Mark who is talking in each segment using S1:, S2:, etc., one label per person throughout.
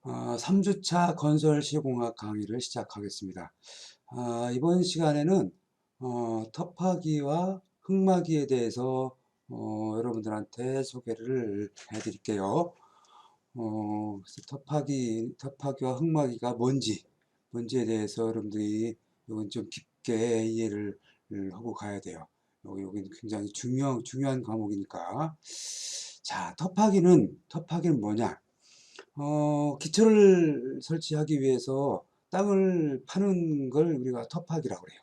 S1: 3주차 건설 시공학 강의를 시작하겠습니다. 이번 시간에는 터파기와 흙마기에 대해서 여러분들한테 소개를 해드릴게요. 그래서 터파기와 흙마기가 뭔지에 대해서 여러분들이 이건 좀 깊게 이해를 하고 가야 돼요. 여기는 굉장히 중요한 과목이니까. 자, 터파기는 뭐냐? 기초를 설치하기 위해서 땅을 파는 걸 우리가 터파기라고 그래요.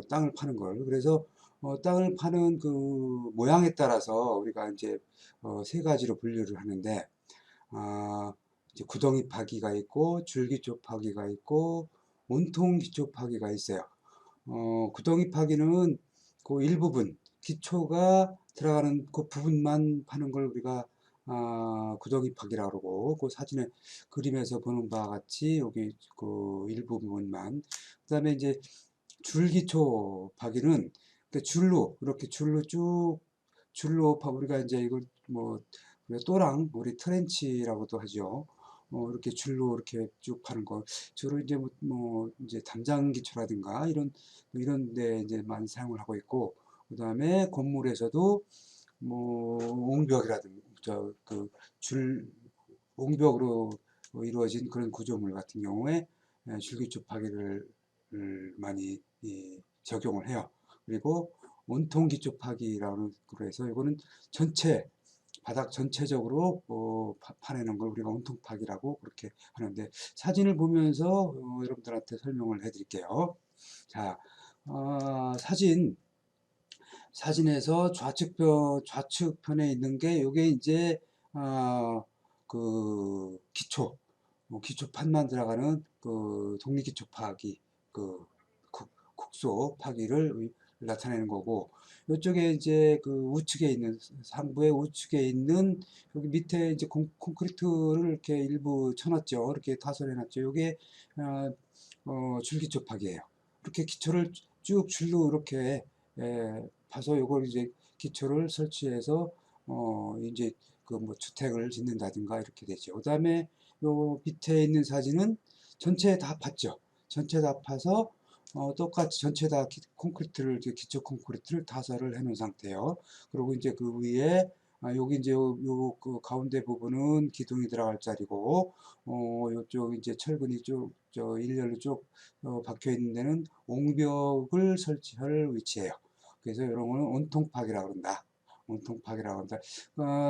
S1: 땅을 파는 걸. 그래서 땅을 파는 그 모양에 따라서 우리가 이제 세 가지로 분류를 하는데, 아, 이제 구덩이 파기가 있고, 줄기초 파기가 있고, 온통 기초 파기가 있어요. 구덩이 파기는 그 일부분, 기초가 들어가는 그 부분만 파는 걸 우리가 구덩이 파기라고 그러고, 그 사진에 그림에서 보는 바와 같이 여기 그 일부분만. 그다음에 이제 줄기초 파기는 그 줄로 이렇게 줄로 우리가 이제 이걸 뭐 또랑 우리 트렌치라고도 하죠. 이렇게 줄로 이렇게 쭉 파는 거 주로 이제 이제 담장 기초라든가 이런 데 이제 많이 사용을 하고 있고, 그다음에 건물에서도 옹벽이라든가 줄 옹벽으로 이루어진 그런 구조물 같은 경우에 줄기초 파기를 많이 적용을 해요. 그리고 온통 기초 파기라고 해서 이거는 전체 바닥 전체적으로 파내는 걸 우리가 온통 파기라고 그렇게 하는데, 사진을 보면서 여러분들한테 설명을 해드릴게요. 자, 사진에서 좌측편에 있는 게 요게 이제 그 기초판만 들어가는 그 독립기초 파기, 그 국소 파기를 나타내는 거고, 이쪽에 이제 그 우측에 있는 상부의 우측에 있는 여기 밑에 이제 콘크리트를 이렇게 일부 쳐놨죠. 이렇게 타설해 놨죠. 이게 줄기초 파기예요. 이렇게 기초를 쭉 줄로 이렇게 파서 요걸 이제 기초를 설치해서 이제 그 주택을 짓는다든가 이렇게 되죠. 그 다음에 요 밑에 있는 사진은 전체 다 팠죠. 전체 다 파서 똑같이 전체 다 콘크리트를 기초 콘크리트를 타설을 해 놓은 상태예요. 그리고 이제 그 위에 여기 이제 그 가운데 부분은 기둥이 들어갈 자리고, 요쪽 이제 철근이 쭉 일렬로 쭉 박혀 있는 데는 옹벽을 설치할 위치예요. 그래서 이런 거는 온통파기라고 그런다. 온통파기라고 한다.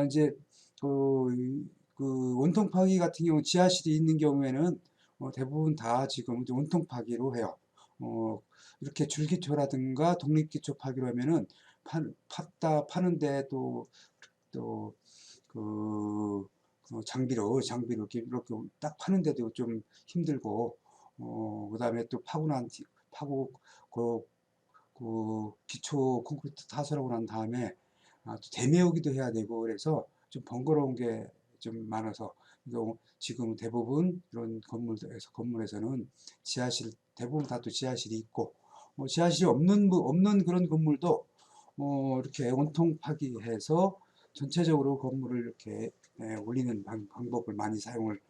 S1: 이제 그 원통파기 같은 경우 지하실이 있는 경우에는 대부분 다 지금 원통파기로 해요. 이렇게 줄기초라든가 독립기초 파기로 하면은 파는데 또 그 장비로 이렇게 딱 파는데도 좀 힘들고, 그다음에 또 파고 그, 그 기초 콘크리트 타설하고 난 다음에 또 대매우기도 해야 되고, 그래서 좀 번거로운 게 좀 많아서 지금 대부분 이런 건물에서는 대부분 다 또 지하실이 있고, 지하실이 없는 그런 건물도 이렇게 온통 파기해서 전체적으로 건물을 이렇게 올리는 방법을 많이 사용을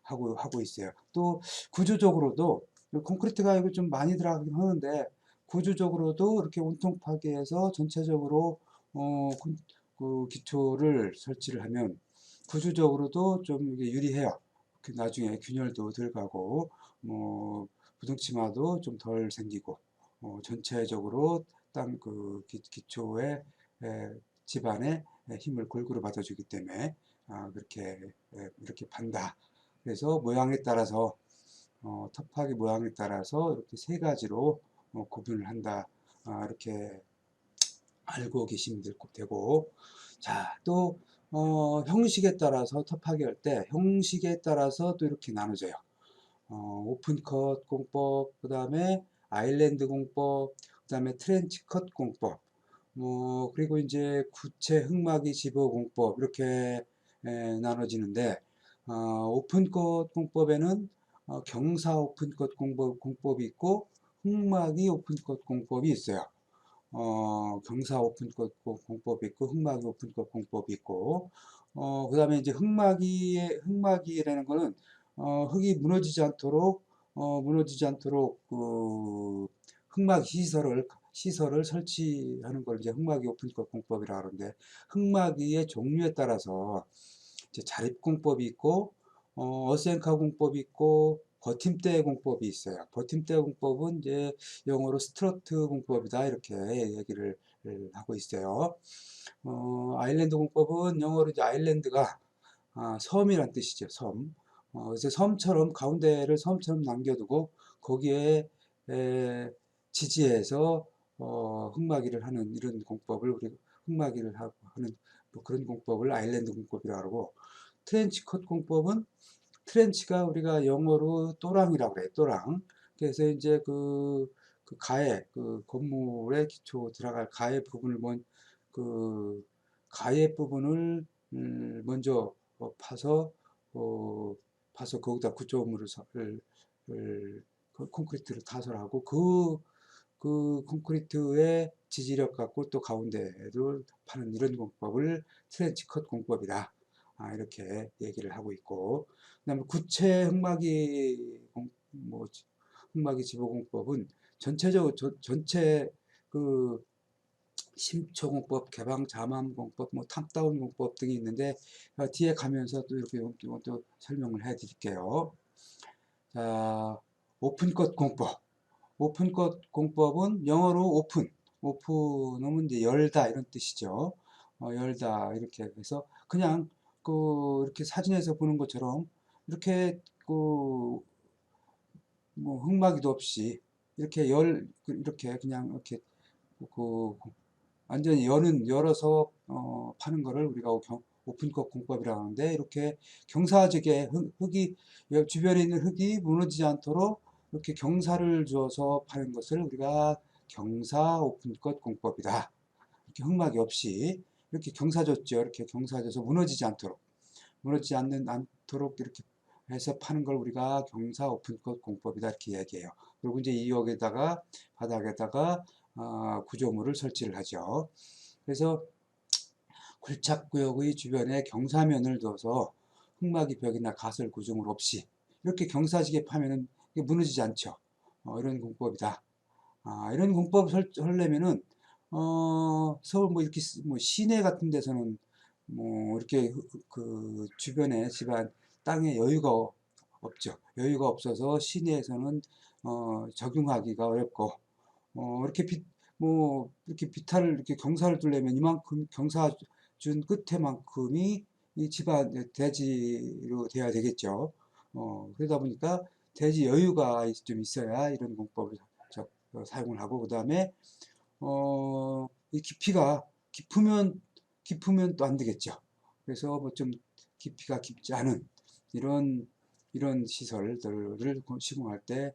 S1: 하고 있어요. 또 구조적으로도 콘크리트가 이거 좀 많이 들어가긴 하는데, 구조적으로도 이렇게 온통 파기해서 전체적으로 그 기초를 설치를 하면 구조적으로도 좀 이게 유리해요. 나중에 균열도 덜 가고, 부등치마도 좀 덜 생기고, 전체적으로 땅 그 기초의 집안에 힘을 골고루 받아주기 때문에 그렇게 이렇게 판다. 그래서 모양에 따라서 톱하기 모양에 따라서 이렇게 세 가지로 구분을 한다. 이렇게 알고 계시면 되고, 자, 또 형식에 따라서 톱하기 할 때 형식에 따라서 또 이렇게 나눠져요. 오픈컷 공법, 그 다음에 아일랜드 공법, 그 다음에 트렌치컷 공법, 그리고 이제 구체 흙막이 집어 공법, 이렇게 나눠지는데, 오픈컷 공법에는 경사 오픈컷 공법이 있고, 흙막이 오픈컷 공법이 있어요. 경사 오픈컷 공법이 있고, 흙막이 오픈컷 공법이 있고, 그다음에 이제 흙막이라는 거는 흙이 무너지지 않도록 그 흙막 시설을 설치하는 걸 이제 흙막이 오픈컷 공법이라 하는데, 흙막이의 종류에 따라서 이제 자립공법이 있고 어센카 공법이 있고 버팀대 공법이 있어요. 버팀대 공법은 이제 영어로 스트러트 공법이다 이렇게 얘기를 하고 있어요. 아일랜드 공법은 영어로 이제 아일랜드가 섬이란 뜻이죠. 섬. 그래서 섬처럼 가운데를 섬처럼 남겨두고 거기에 지지해서 흙막이를 하는 이런 공법을 우리 흙막이를 하는 뭐 그런 공법을 아일랜드 공법이라고 하고, 트렌치 컷 공법은 트렌치가 우리가 영어로 또랑이라고 그래요. 또랑. 그래서 이제 그 가해, 그 건물의 기초 들어갈 가해 부분을 그 가해 부분을 먼저 어, 파서 거기다 구조물을 콘크리트를 타설하고 그 콘크리트의 지지력 갖고 또 가운데를 파는 이런 공법을 트렌치 컷 공법이다. 이렇게 얘기를 하고 있고, 그다음에 구체 흙막이 지보공법은 전체적으로 전체 그 심초공법, 개방자만공법, 뭐 탑다운 공법 등이 있는데 뒤에 가면서 또 이렇게 또 설명을 해드릴게요. 자, 오픈컷 공법. 오픈컷 공법은 영어로 오픈은 이제 열다 이런 뜻이죠. 열다 이렇게 해서 그냥 이렇게 사진에서 보는 것처럼 이렇게 뭐 흙막이도 없이 이렇게 이렇게 그냥 이렇게 그 완전히 열어서 파는 거를 우리가 오픈컷 공법이라고 하는데, 이렇게 경사지게 흙이 주변에 있는 흙이 무너지지 않도록 이렇게 경사를 줘서 파는 것을 우리가 경사 오픈컷 공법이다. 이렇게 흙막이 없이 이렇게 경사졌죠. 이렇게 경사져서 무너지지 않도록 이렇게 해서 파는 걸 우리가 경사 오픈컷 공법이다 이렇게 얘기해요. 그리고 이제 이 역에다가 바닥에다가 구조물을 설치를 하죠. 그래서 굴착구역의 주변에 경사면을 둬서 흙막이 벽이나 가설 구조물 없이 이렇게 경사지게 파면은 이게 무너지지 않죠. 이런 공법이다. 이런 공법을 하려면은 서울 뭐 이렇게 뭐 시내 같은 데서는 뭐 이렇게 그 주변에 집안 땅에 여유가 없죠. 여유가 없어서 시내에서는 적용하기가 어렵고, 이렇게 이렇게 비탈을 이렇게 경사를 두려면 이만큼 경사 준 끝에만큼이 이 집안 대지로 돼야 되겠죠. 그러다 보니까 대지 여유가 좀 있어야 이런 공법을 사용을 하고, 그 다음에 이 깊이가 깊으면 또 안 되겠죠. 그래서 뭐 좀 깊이가 깊지 않은 이런 시설들을 시공할 때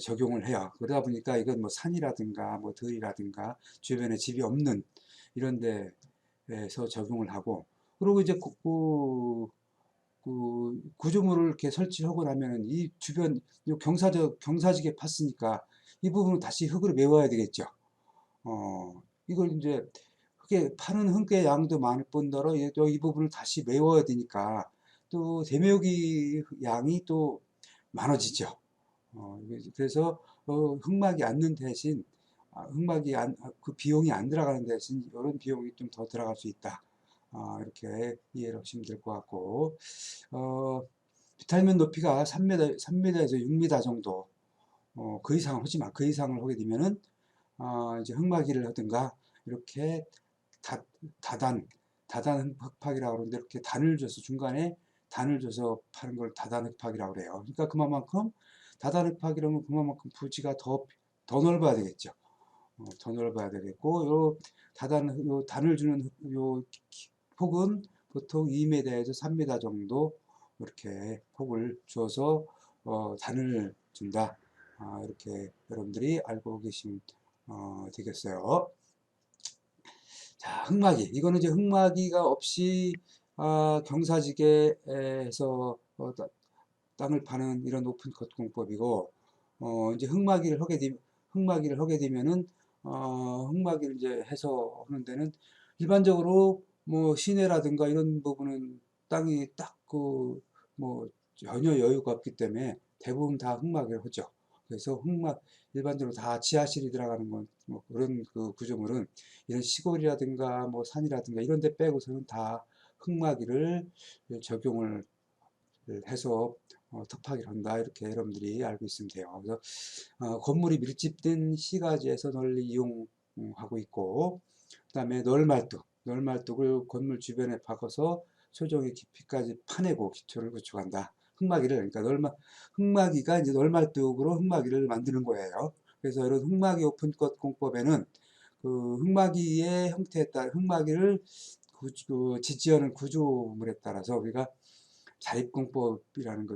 S1: 적용을 해요. 그러다 보니까 이건 뭐 산이라든가 뭐 들이라든가 주변에 집이 없는 이런 데에서 적용을 하고, 그리고 이제 구조물을 이렇게 설치하고 나면은 이 주변 경사지게 팠으니까 이 부분을 다시 흙으로 메워야 되겠죠. 이걸 이제 파는 흙의 양도 많을 뿐더러 이 부분을 다시 메워야 되니까 또 대메우기 양이 또 많아지죠. 그래서 흙막이 앉는 대신 그 비용이 안 들어가는 대신 이런 비용이 좀 더 들어갈 수 있다. 이렇게 이해를 하시면 될 것 같고, 비탈면 높이가 3m에서 6m 정도, 그 이상을 하지 마. 그 이상을 하게 되면은 이제 흙막이를 하든가 이렇게 다단 흙팍이라고 그러는데, 이렇게 중간에 단을 줘서 파는 걸 다단 흙팍이라고 그래요. 그러니까 다단 흙팍이라면 그만큼 부지가 더 넓어야 되겠죠. 더 넓어야 되겠고, 요 단을 주는 요 폭은 보통 2m에서 3m 정도 이렇게 폭을 줘서 단을 준다. 이렇게 여러분들이 알고 계시면 되겠어요. 자, 흙막이. 이거는 이제 흙막이가 없이 경사지게 해서 땅을 파는 이런 오픈컷 공법이고, 이제 흙막이를 하게 되면은 흙막이를 이제 해서 하는 데는 일반적으로 뭐 시내라든가 이런 부분은 땅이 딱 뭐 전혀 여유가 없기 때문에 대부분 다 흙막을 하죠. 그래서 흙막 일반적으로 다 지하실이 들어가는 건 뭐 그런 그 구조물은 이런 시골이라든가 뭐 산이라든가 이런 데 빼고서는 다 흙막이를 적용을 해서 터파기를 한다 이렇게 여러분들이 알고 있으면 돼요. 그래서 건물이 밀집된 시가지에서 널리 이용하고 있고, 그 다음에 널말뚝을 건물 주변에 박아서 소정의 깊이까지 파내고 기초를 구축한다. 흙막이를, 그러니까 흙막이가 이제 널말뚝으로 흙막이를 만드는 거예요. 그래서 이런 흙막이 오픈컷 공법에는 그 흙막이의 형태에 따라 흙막이를 지지하는 구조물에 따라서 우리가 자립공법이라는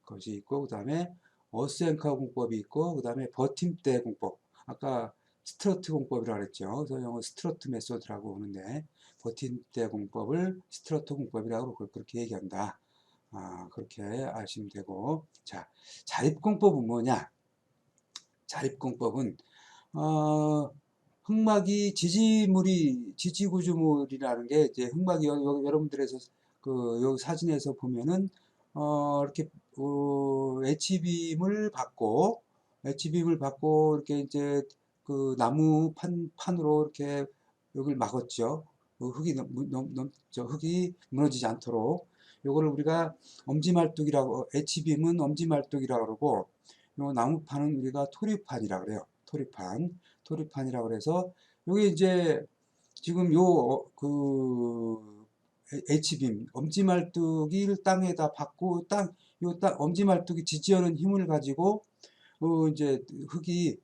S1: 것이 있고, 그 다음에 어스앤커 공법이 있고, 그 다음에 버팀대 공법. 아까 스트러트 공법이라고 그랬죠. 그래서 영어 스트러트 메소드라고 하는데, 버팀대 공법을 스트러트 공법이라고 그렇게 얘기한다. 그렇게 아시면 되고. 자, 자립공법은 뭐냐? 자립공법은, 어, 흙막이 지지구조물이라는 게 이제 흙막이 여러분들에서 여기 사진에서 보면은 이렇게 H빔을 받고 이렇게 이제 그 나무 판으로 이렇게 여기를 막았죠. 흙이 무너지지 않도록. 요거를 우리가 엄지말뚝이라고, H빔은 엄지말뚝이라고 그러고, 요 나무판은 우리가 토리판이라고 그래요. 토리판이라고 그래서 요게 이제 지금 H빔 엄지말뚝을 땅에다 박고 엄지말뚝이 지지하는 힘을 가지고 이제 흙이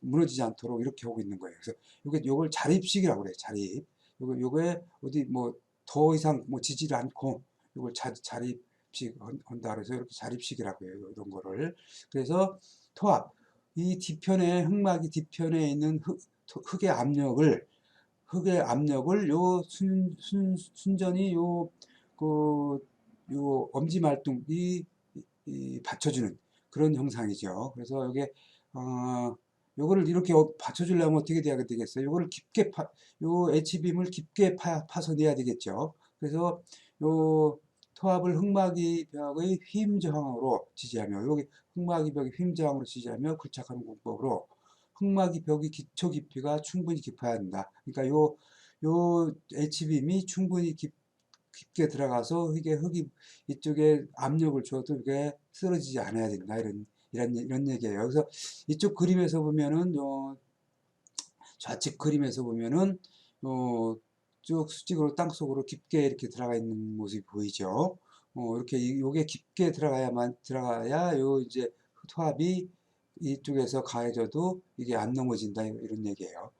S1: 무너지지 않도록 이렇게 하고 있는 거예요. 그래서 요걸 자립식이라고 그래요. 자립. 요게 어디 뭐 더 이상 뭐 지지를 않고 요걸 자립식 한다 그래서 이렇게 자립식이라고 해요. 이런 거를. 그래서 토합. 이 뒤편에 흙막이 뒤편에 있는 흙의 압력을 순전히 엄지말뚝이 받쳐주는 그런 형상이죠. 그래서 요거를 이렇게 받쳐주려면 어떻게 돼야 되겠어요? 요 H빔을 깊게 파서 내야 되겠죠. 그래서 요 토합을 흙막이 벽의 휘임 저항으로 지지하며, 여기 흙막이 벽의 휘임 저항으로 지지하며 굴착하는 공법으로 흙막이 벽의 기초 깊이가 충분히 깊어야 한다. 그러니까 요 H빔이 충분히 깊게 들어가서 이게 흙이 이쪽에 압력을 줘도 이게 쓰러지지 않아야 된다. 이런 얘기예요. 그래서 이쪽 그림에서 보면은 좌측 그림에서 보면은 쭉 수직으로 땅속으로 깊게 이렇게 들어가 있는 모습이 보이죠. 이렇게 요게 깊게 들어가야 요 이제 토합이 이쪽에서 가해져도 이게 안 넘어진다 이런 얘기예요.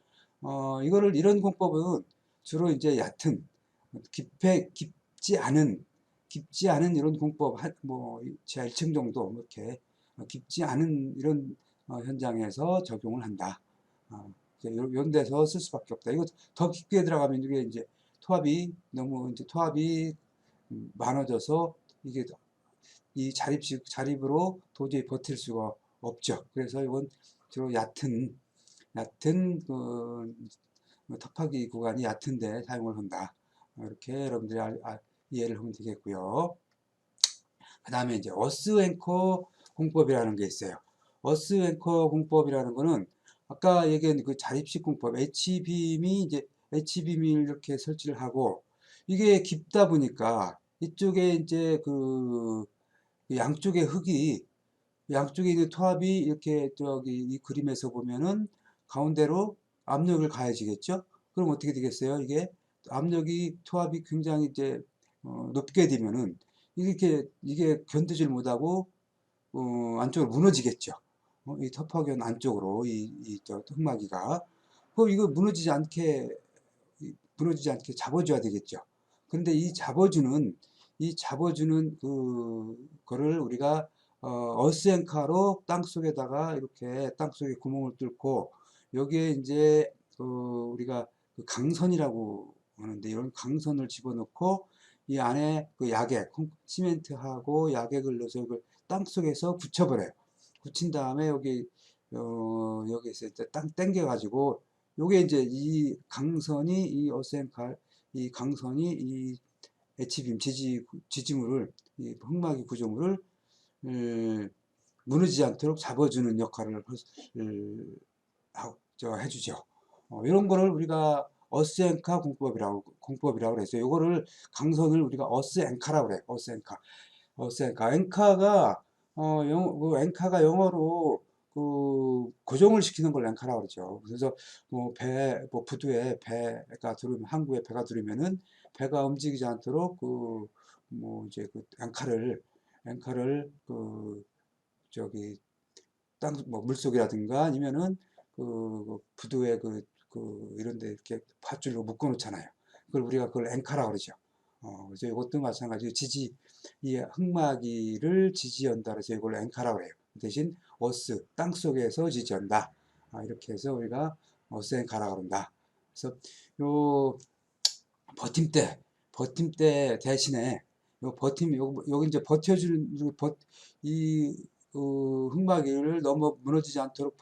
S1: 이런 공법은 주로 이제 얕은 깊지 않은 이런 공법 뭐 지하 1층 정도 뭐 이렇게 깊지 않은 이런 현장에서 적용을 한다. 이런 데서 쓸 수밖에 없다. 이거 더 깊게 들어가면 이게 이제 토합이 많아져서 이게 이 자립으로 도저히 버틸 수가 없죠. 그래서 이건 주로 얕은 터파기 구간이 얕은데 사용을 한다. 이렇게 여러분들이 이해를 하면 되겠고요. 그 다음에 이제 어스 앵커 공법이라는 게 있어요. 어스 앵커 공법이라는 거는 아까 얘기한 그 자립식 공법, H빔이 이렇게 설치를 하고 이게 깊다 보니까 이쪽에 이제 양쪽에 있는 토합이 이렇게 저기 이 그림에서 보면은 가운데로 압력을 가해지겠죠? 그럼 어떻게 되겠어요? 토합이 굉장히 이제 높게 되면은 이게 견디질 못하고 안쪽으로 무너지겠죠. 이 터프견 안쪽으로 저 흙막이가 이거 무너지지 않게 잡아줘야 되겠죠. 근데 이 잡아주는 거를 우리가 어스앤카로 땅속에다가 이렇게 땅속에 구멍을 뚫고 여기에 이제 우리가 그 강선이라고 하는데 이런 강선을 집어넣고 이 안에 시멘트하고 야객을 넣어서 이걸 땅속에서 굳혀버려요. 굳힌 다음에 여기에서 땅 당겨 가지고 요게 이제 이 강선이 이 어센칼 이 강선이 이 H빔 지지물을 이 흑막이 구조물을 무너지지 않도록 잡아주는 역할을 해주죠. 이런 거를 우리가 어스앵카 공법이라고 그랬어요. 요거를 강선을 우리가 어스앵카라고 그래요. 어스앵카. 앵카가 앵카가 영어로 그 고정을 시키는 걸 앵카라고 그러죠. 그래서 뭐 부두에 배가 들으면 항구에 배가 들으면은 배가 움직이지 않도록 이제 그 앵카를 저기 물속이라든가 아니면은 부두에 이런데 이렇게 밧줄로 묶어 놓잖아요. 그걸 앵카라고 그러죠. 그래서 이것도 마찬가지로 이 흑마기를 지지한다 그래서 이걸 앵카라고 그래요. 대신 땅 속에서 지지한다. 이렇게 해서 우리가 앵카라고 그런다. 그래서 요 버팀대 대신에 여기 이제 이 흑마기를 너무 무너지지 않도록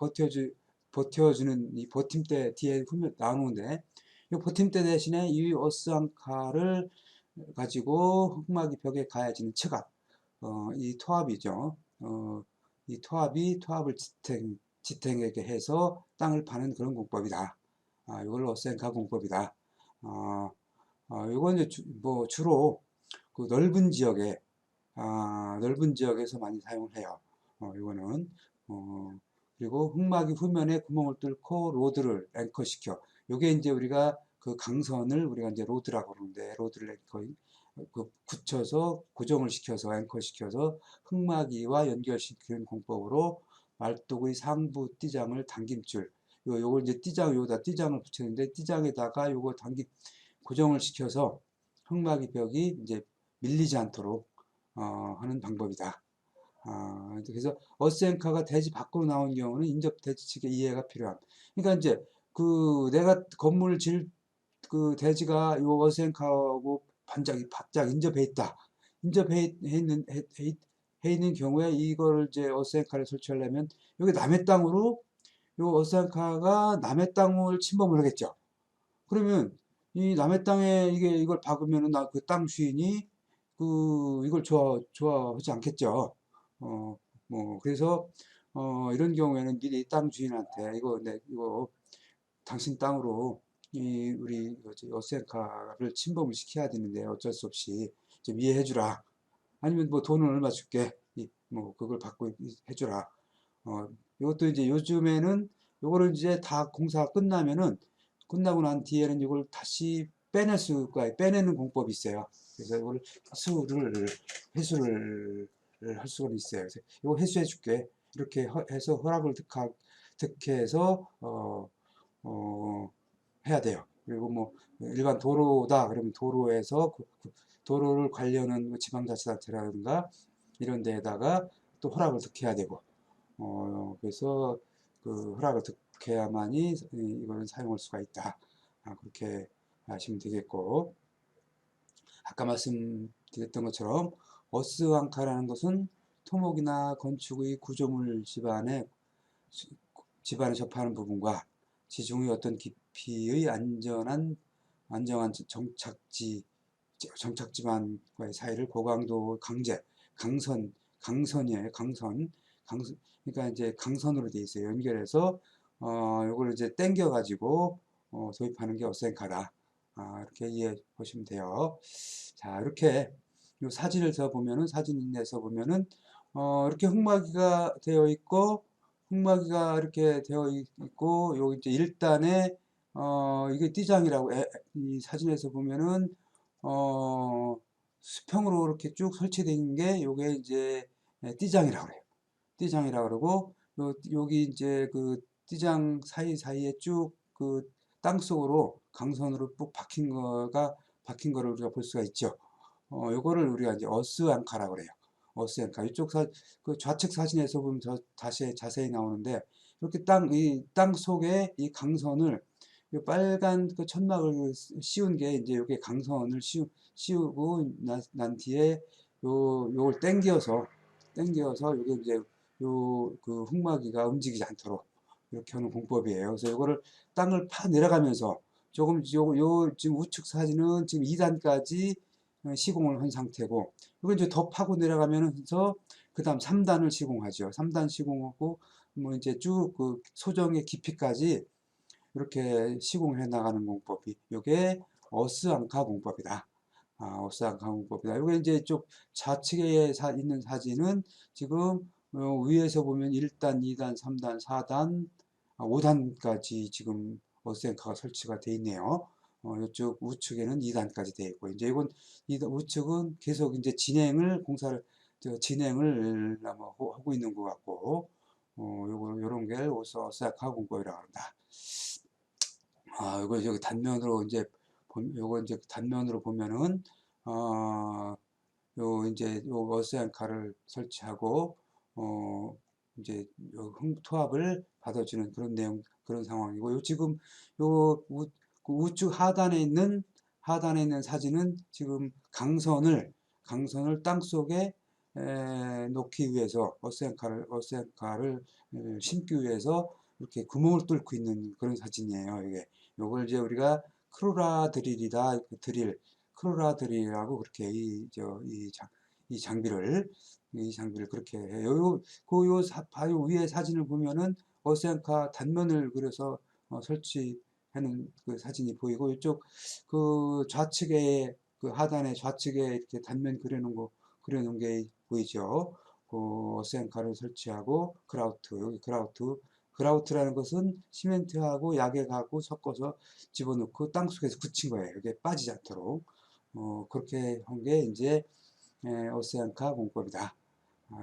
S1: 버텨주는 이 버팀대 뒤에 나오는데 이 버팀대 대신에 이 어스앙카를 가지고 흑마기 벽에 가해지는 척압, 이 토합이죠. 이 토합을 지탱하게 해서 땅을 파는 그런 공법이다. 이걸 어센카 공법이다. 이건 이제 주로 그 넓은 지역에서 많이 사용을 해요. 이거는 그리고 흑막이 후면에 구멍을 뚫고 로드를 앵커시켜. 요게 이제 우리가 그 강선을 우리가 이제 로드라고 그러는데 로드를 굳혀서 고정을 시켜서 앵커시켜서 흑마기와 연결시키는 공법으로 말뚝의 상부 띠장을 당김줄 요걸 이제 여기다 띠장을 붙였는데 띠장에다가 요거 고정을 시켜서 흑마기 벽이 이제 밀리지 않도록 하는 방법이다. 그래서 어스앵카가 대지 밖으로 나온 경우는 인접 대지 측의 이해가 필요함. 그러니까 이제 내가 건물을 대지가 요 어스앵카하고 바짝 인접해 있다. 해 있는 경우에 이걸 이제 어스앵카를 설치하려면 여기 남의 땅으로 요 어스앵카가 남의 땅을 침범을 하겠죠. 그러면 이 남의 땅에 이걸 박으면은 그 땅 주인이 이걸 좋아하지 않겠죠. 그래서 이런 경우에는 미리 땅 주인한테 이거 당신 땅으로 우리 어센카를 침범을 시켜야 되는데 어쩔 수 없이 좀 이해해 주라. 아니면 뭐 돈은 얼마 줄게. 그걸 받고 해주라. 이것도 이제 요즘에는 요거를 이제 다 공사가 끝나고 난 뒤에는 이걸 다시 빼내는 공법이 있어요. 그래서 이걸 회수를 할 수가 있어요. 그래서 이거 회수해 줄게. 이렇게 해서 허락을 득해서 해야 돼요. 그리고 뭐 일반 도로다 그러면 도로에서 도로를 관리하는 지방자치단체라든가 이런 데에다가 또 허락을 득해야 되고 그래서 그 허락을 득해야만이 이거는 사용할 수가 있다. 그렇게 하시면 되겠고 아까 말씀드렸던 것처럼 어스왕카라는 것은 토목이나 건축의 구조물 집안에 접하는 부분과 지중의 어떤 깊이의 안정한 정착지반과의 사이를 고강도 강선이에요. 그러니까 이제 강선으로 돼 있어요. 연결해서 요걸 이제 당겨 가지고 도입하는 게 어센카다. 이렇게 이해해 보시면 돼요. 자, 이렇게 요 사진에서 보면은 이렇게 흑마기가 이렇게 되어 있고 요 이제 1단에 이게 띠장이라고 이 사진에서 보면은 수평으로 이렇게 쭉 설치되어 있는 게 요게 이제 띠장이라고 그래요. 띠장이라고 그러고 여기 이제 그 띠장 사이사이에 쭉 그 땅속으로 강선으로 쭉 박힌 거를 우리가 볼 수가 있죠. 요거를 우리가 이제 어스앙카라고 그래요. 어스앙카. 그 좌측 사진에서 보면 다시 자세히 나오는데 이렇게 땅 속에 이 강선을 이 빨간 그 천막을 씌운 게 이제 이게 강선을 씌우고 난 뒤에 요걸 당겨서 요게 이제 그 흑마기가 움직이지 않도록 이렇게 하는 공법이에요. 그래서 이거를 땅을 파 내려가면서 조금 요 지금 우측 사진은 지금 2단까지 시공을 한 상태고, 이거 이제 더 파고 내려가면서 그 다음 3단을 시공하죠. 3단 시공하고 뭐 이제 쭉 그 소정의 깊이까지 이렇게 시공해 나가는 공법이, 요게 어스앙카 공법이다. 어스앙카 공법이다. 요게 이제 쪽 좌측에 있는 사진은 지금 위에서 보면 1단, 2단, 3단, 4단, 5단까지 지금 어스앙카가 설치가 돼 있네요. 이쪽 우측에는 2단까지 돼 있고, 이제 이건 우측은 계속 이제 공사를 진행을 아마 하고 있는 것 같고, 요런 게 어스앙카 공법이라고 합니다. 요거 여기 단면으로 이제 요거 이제 단면으로 보면은 요 이제 요 어스앤카를 설치하고 이제 요 토합을 받아주는 그런 내용, 그런 상황이고, 요 지금 요 그 우측 하단에 있는 사진은 지금 강선을 땅 속에 놓기 위해서 어스앤카를 심기 위해서 이렇게 구멍을 뚫고 있는 그런 사진이에요. 이게 요걸 이제 우리가 크루라 드릴이다, 크루라 드릴이라고 그렇게 이 장비를 그렇게 해요. 바요 위에 사진을 보면은 어센카 단면을 그려서 설치하는 그 사진이 보이고, 이쪽 그 좌측에 그 하단에 좌측에 이렇게 단면 그려놓은 게 보이죠. 그 어센카를 설치하고 여기 그라우트라는 것은 시멘트하고 약액하고 섞어서 집어넣고 땅속에서 굳힌 거예요. 이게 빠지지 않도록. 그렇게 한 게 이제 어세안카 공법이다.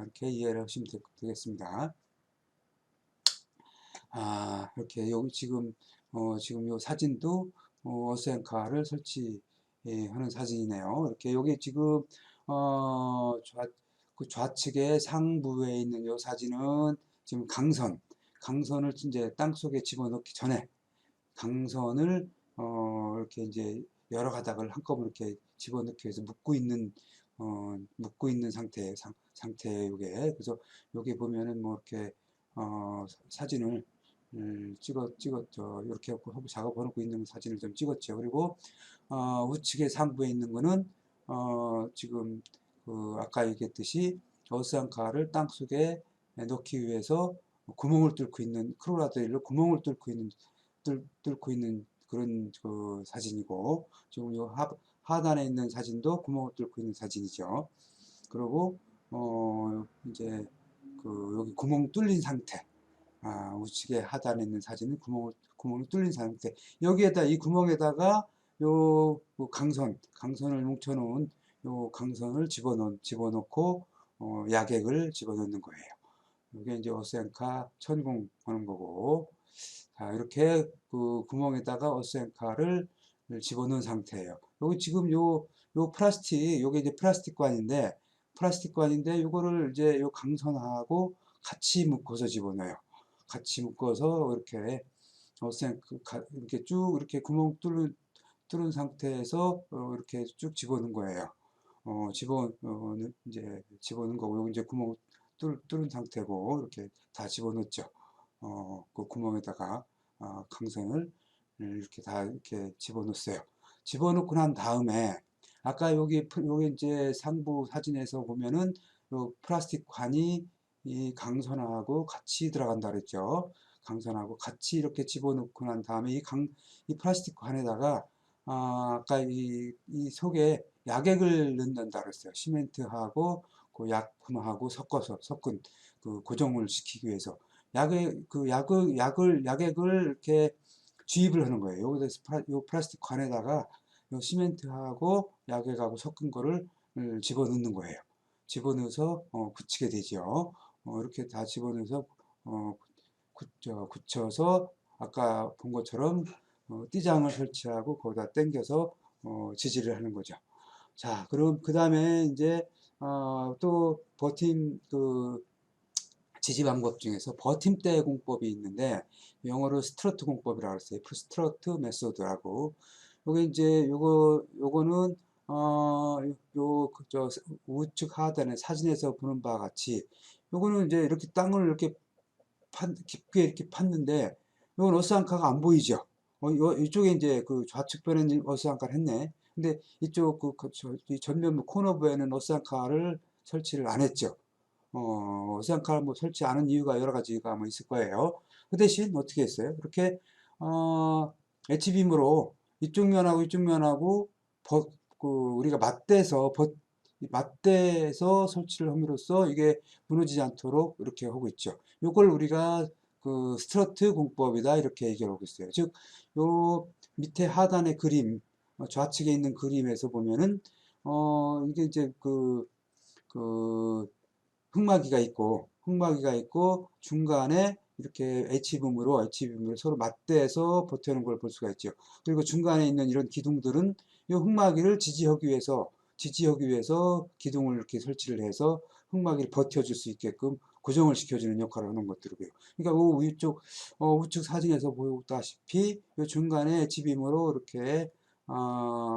S1: 이렇게 이해를 하시면 되겠습니다. 이렇게 여기 지금 요 사진도 어세안카를 설치하는 사진이네요. 이렇게 여기 지금 그 좌측에 상부에 있는 요 사진은 지금 강선을 이제 땅 속에 집어넣기 전에 강선을 이렇게 이제 여러 가닥을 한꺼번에 이렇게 집어넣기 위해서 묶고 있는 상태 요게. 그래서 여기 보면은 뭐 이렇게 사진을 찍었죠. 이렇게 작업해 놓고 있는 사진을 좀 찍었죠. 그리고 우측에 상부에 있는 거는 지금 그 아까 얘기했듯이 어스안카를 땅 속에 넣기 위해서 구멍을 뚫고 있는 크로라드일로 구멍을 뚫고 있는 그런 그 사진이고, 지금 요 하단에 있는 사진도 구멍을 뚫고 있는 사진이죠. 그리고 이제 그 여기 구멍 뚫린 상태, 우측에 하단에 있는 사진은 구멍이 뚫린 상태. 여기에다 이 구멍에다가 요 강선을 뭉쳐놓은 요 강선을 집어넣고 약액을 집어넣는 거예요. 이게 이제 어센카 천공하는 거고, 자, 이렇게 그 구멍에다가 어센카를 집어넣은 상태예요. 여기 지금 요 요게 이제 플라스틱 관인데, 요거를 이제 요 강선하고 같이 묶어서 집어넣어요. 같이 묶어서 이렇게 이렇게 쭉 이렇게 구멍 뚫은 상태에서 이렇게 쭉 집어넣은 거예요. 이제 집어넣은 거고, 여기 이제 구멍 뚫은 상태고, 이렇게 다 집어넣었죠. 그 구멍에다가 강선을 이렇게 다 이렇게 집어넣었어요. 집어넣고 난 다음에 아까 여기 이제 상부 사진에서 보면은 요 플라스틱 관이 이 강선하고 같이 들어간다 그랬죠. 강선하고 같이 이렇게 집어넣고 난 다음에 이 플라스틱 관에다가 아까 이 속에 약액을 넣는다 그랬어요. 시멘트하고 그 약품하고 섞은 그 고정을 시키기 위해서 약액을 이렇게 주입을 하는 거예요. 여기서 요 플라스틱 관에다가 요 시멘트하고 약액하고 섞은 거를 집어넣는 거예요. 집어넣어서 굳히게 되죠. 이렇게 다 집어넣어서 굳혀서 아까 본 것처럼 띠장을 설치하고 거기다 당겨서 지지를 하는 거죠. 자, 그럼 그 다음에 이제 또 지지 방법 중에서 버팀대 공법이 있는데, 영어로 스트러트 공법이라고 했어요. 스트러트 메소드라고. 요게 이제 요거는 우측 하단에 사진에서 보는 바와 같이, 요거는 이제 이렇게 땅을 이렇게 깊게 이렇게 팠는데, 이건 어스안카가 안 보이죠. 이쪽에 이제 그 좌측변에는 어스안카를 했네. 근데 이쪽 이 전면 코너부에는 어스안카를 설치를 안 했죠. 어스안카를 뭐 설치 안 한 이유가 여러 가지가 뭐 있을 거예요. 그 대신 어떻게 했어요? 이렇게 H빔으로 이쪽 면하고 이쪽 면하고 우리가 맞대서 설치를 함으로써 이게 무너지지 않도록 이렇게 하고 있죠. 이걸 우리가 그 스트러트 공법이다 이렇게 얘기를 하고 있어요. 즉, 요 밑에 하단의 그림, 좌측에 있는 그림에서 보면은 이게 이제 그 흑마기가 있고 중간에 이렇게 H빔으로 서로 맞대서 버티는 걸 볼 수가 있죠. 그리고 중간에 있는 이런 기둥들은 이 흑마기를 지지하기 위해서 기둥을 이렇게 설치를 해서 흑마기를 버텨줄 수 있게끔 고정을 시켜주는 역할을 하는 것들이고요. 그러니까 우측 사진에서 보다시피 이 중간에 H빔으로 이렇게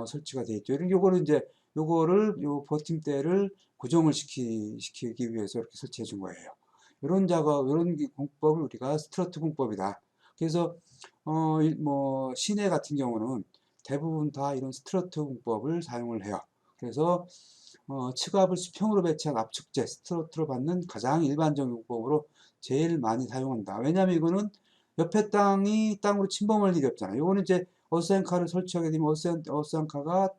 S1: 설치가 되어 있죠. 요거를 이제 요 버팀대를 고정을 시키기 위해서 이렇게 설치해 준 거예요. 이런 공법을 우리가 스트러트 공법이다. 그래서 뭐 시내 같은 경우는 대부분 다 이런 스트러트 공법을 사용을 해요. 그래서 츠갑을 수평으로 배치한 압축제 스트러트로 받는 가장 일반적인 공법으로 제일 많이 사용한다. 왜냐하면 이거는 옆에 땅으로 침범할 일이 없잖아요. 이거는 이제 어스앤카를 설치하게 되면 어스앤카가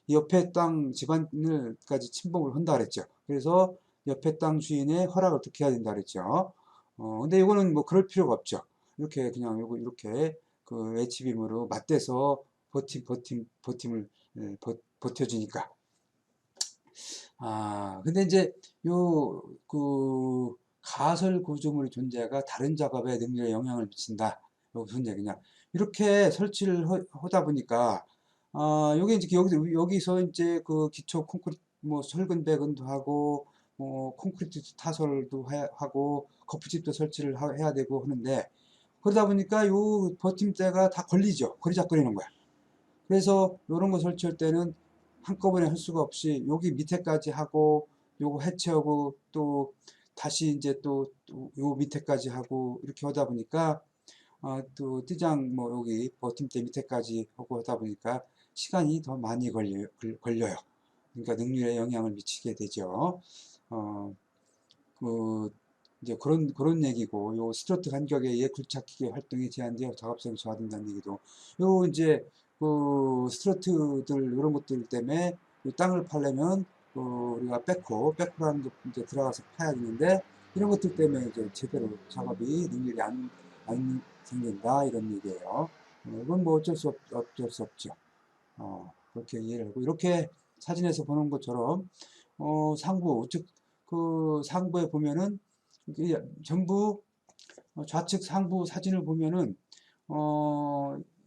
S1: 옆에 땅 집안을까지 침범을 한다 그랬죠. 그래서 옆에 땅 주인의 허락을 어떻게 해야 된다 그랬죠. 근데 이거는 뭐 그럴 필요가 없죠. 이렇게 그냥 요거 이렇게 그 H빔으로 맞대서 버팀을 버텨주니까. 근데 이제 가설 구조물의 존재가 다른 작업에 능력에 영향을 미친다. 무슨 얘기냐. 이렇게 설치를 하다 보니까, 요게 이제 여기서 이제 그 기초 콘크리트, 뭐 설근 배근도 하고, 뭐 콘크리트 타설도 하고, 거푸집도 설치를 해야 되고 하는데, 그러다 보니까 요 버팀대가 다 걸리죠. 거리작거리는 거야. 그래서 이런 거 설치할 때는 한꺼번에 할 수가 없이 여기 밑에까지 하고 요거 해체하고 또 다시 이제 또 요 밑에까지 하고 이렇게 하다 보니까 또 띠장 뭐 여기 버팀대 밑에까지 하고 하다 보니까 시간이 더 많이 걸려요. 그러니까 능률에 영향을 미치게 되죠. 어, 그 이제 그런 얘기고, 요 스트러트 간격에 의해 굴착기계 활동이 제한되어 작업성이 저하된다는 얘기도, 요 이제 스트러트들 이런 것들 때문에 이 땅을 파려면 우리가 백호라는 게 이제 들어가서 파야 되는데, 이런 것들 때문에 이제 제대로 작업이 능률이 안 생긴다 이런 얘기예요. 이건 뭐 어쩔 수 없죠. 그렇게 이해를 하고, 이렇게 사진에서 보는 것처럼 즉 그 상부에 보면은 이게 전부 좌측 상부 사진을 보면은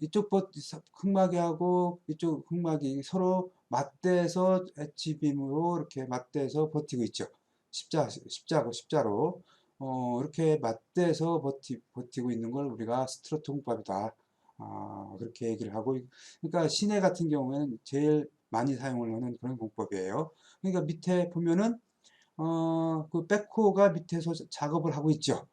S1: 이쪽 흑마기하고 이쪽 흑마기 서로 맞대서 H빔으로 이렇게 맞대서 버티고 있죠. 십자로 이렇게 맞대서 버티고 있는 걸 우리가 스트러트 공법이다. 그렇게 얘기를 하고, 그러니까 시내 같은 경우에는 제일 많이 사용을 하는 그런 공법이에요. 그러니까 밑에 보면은 그 백호가 밑에서 작업을 하고 있죠.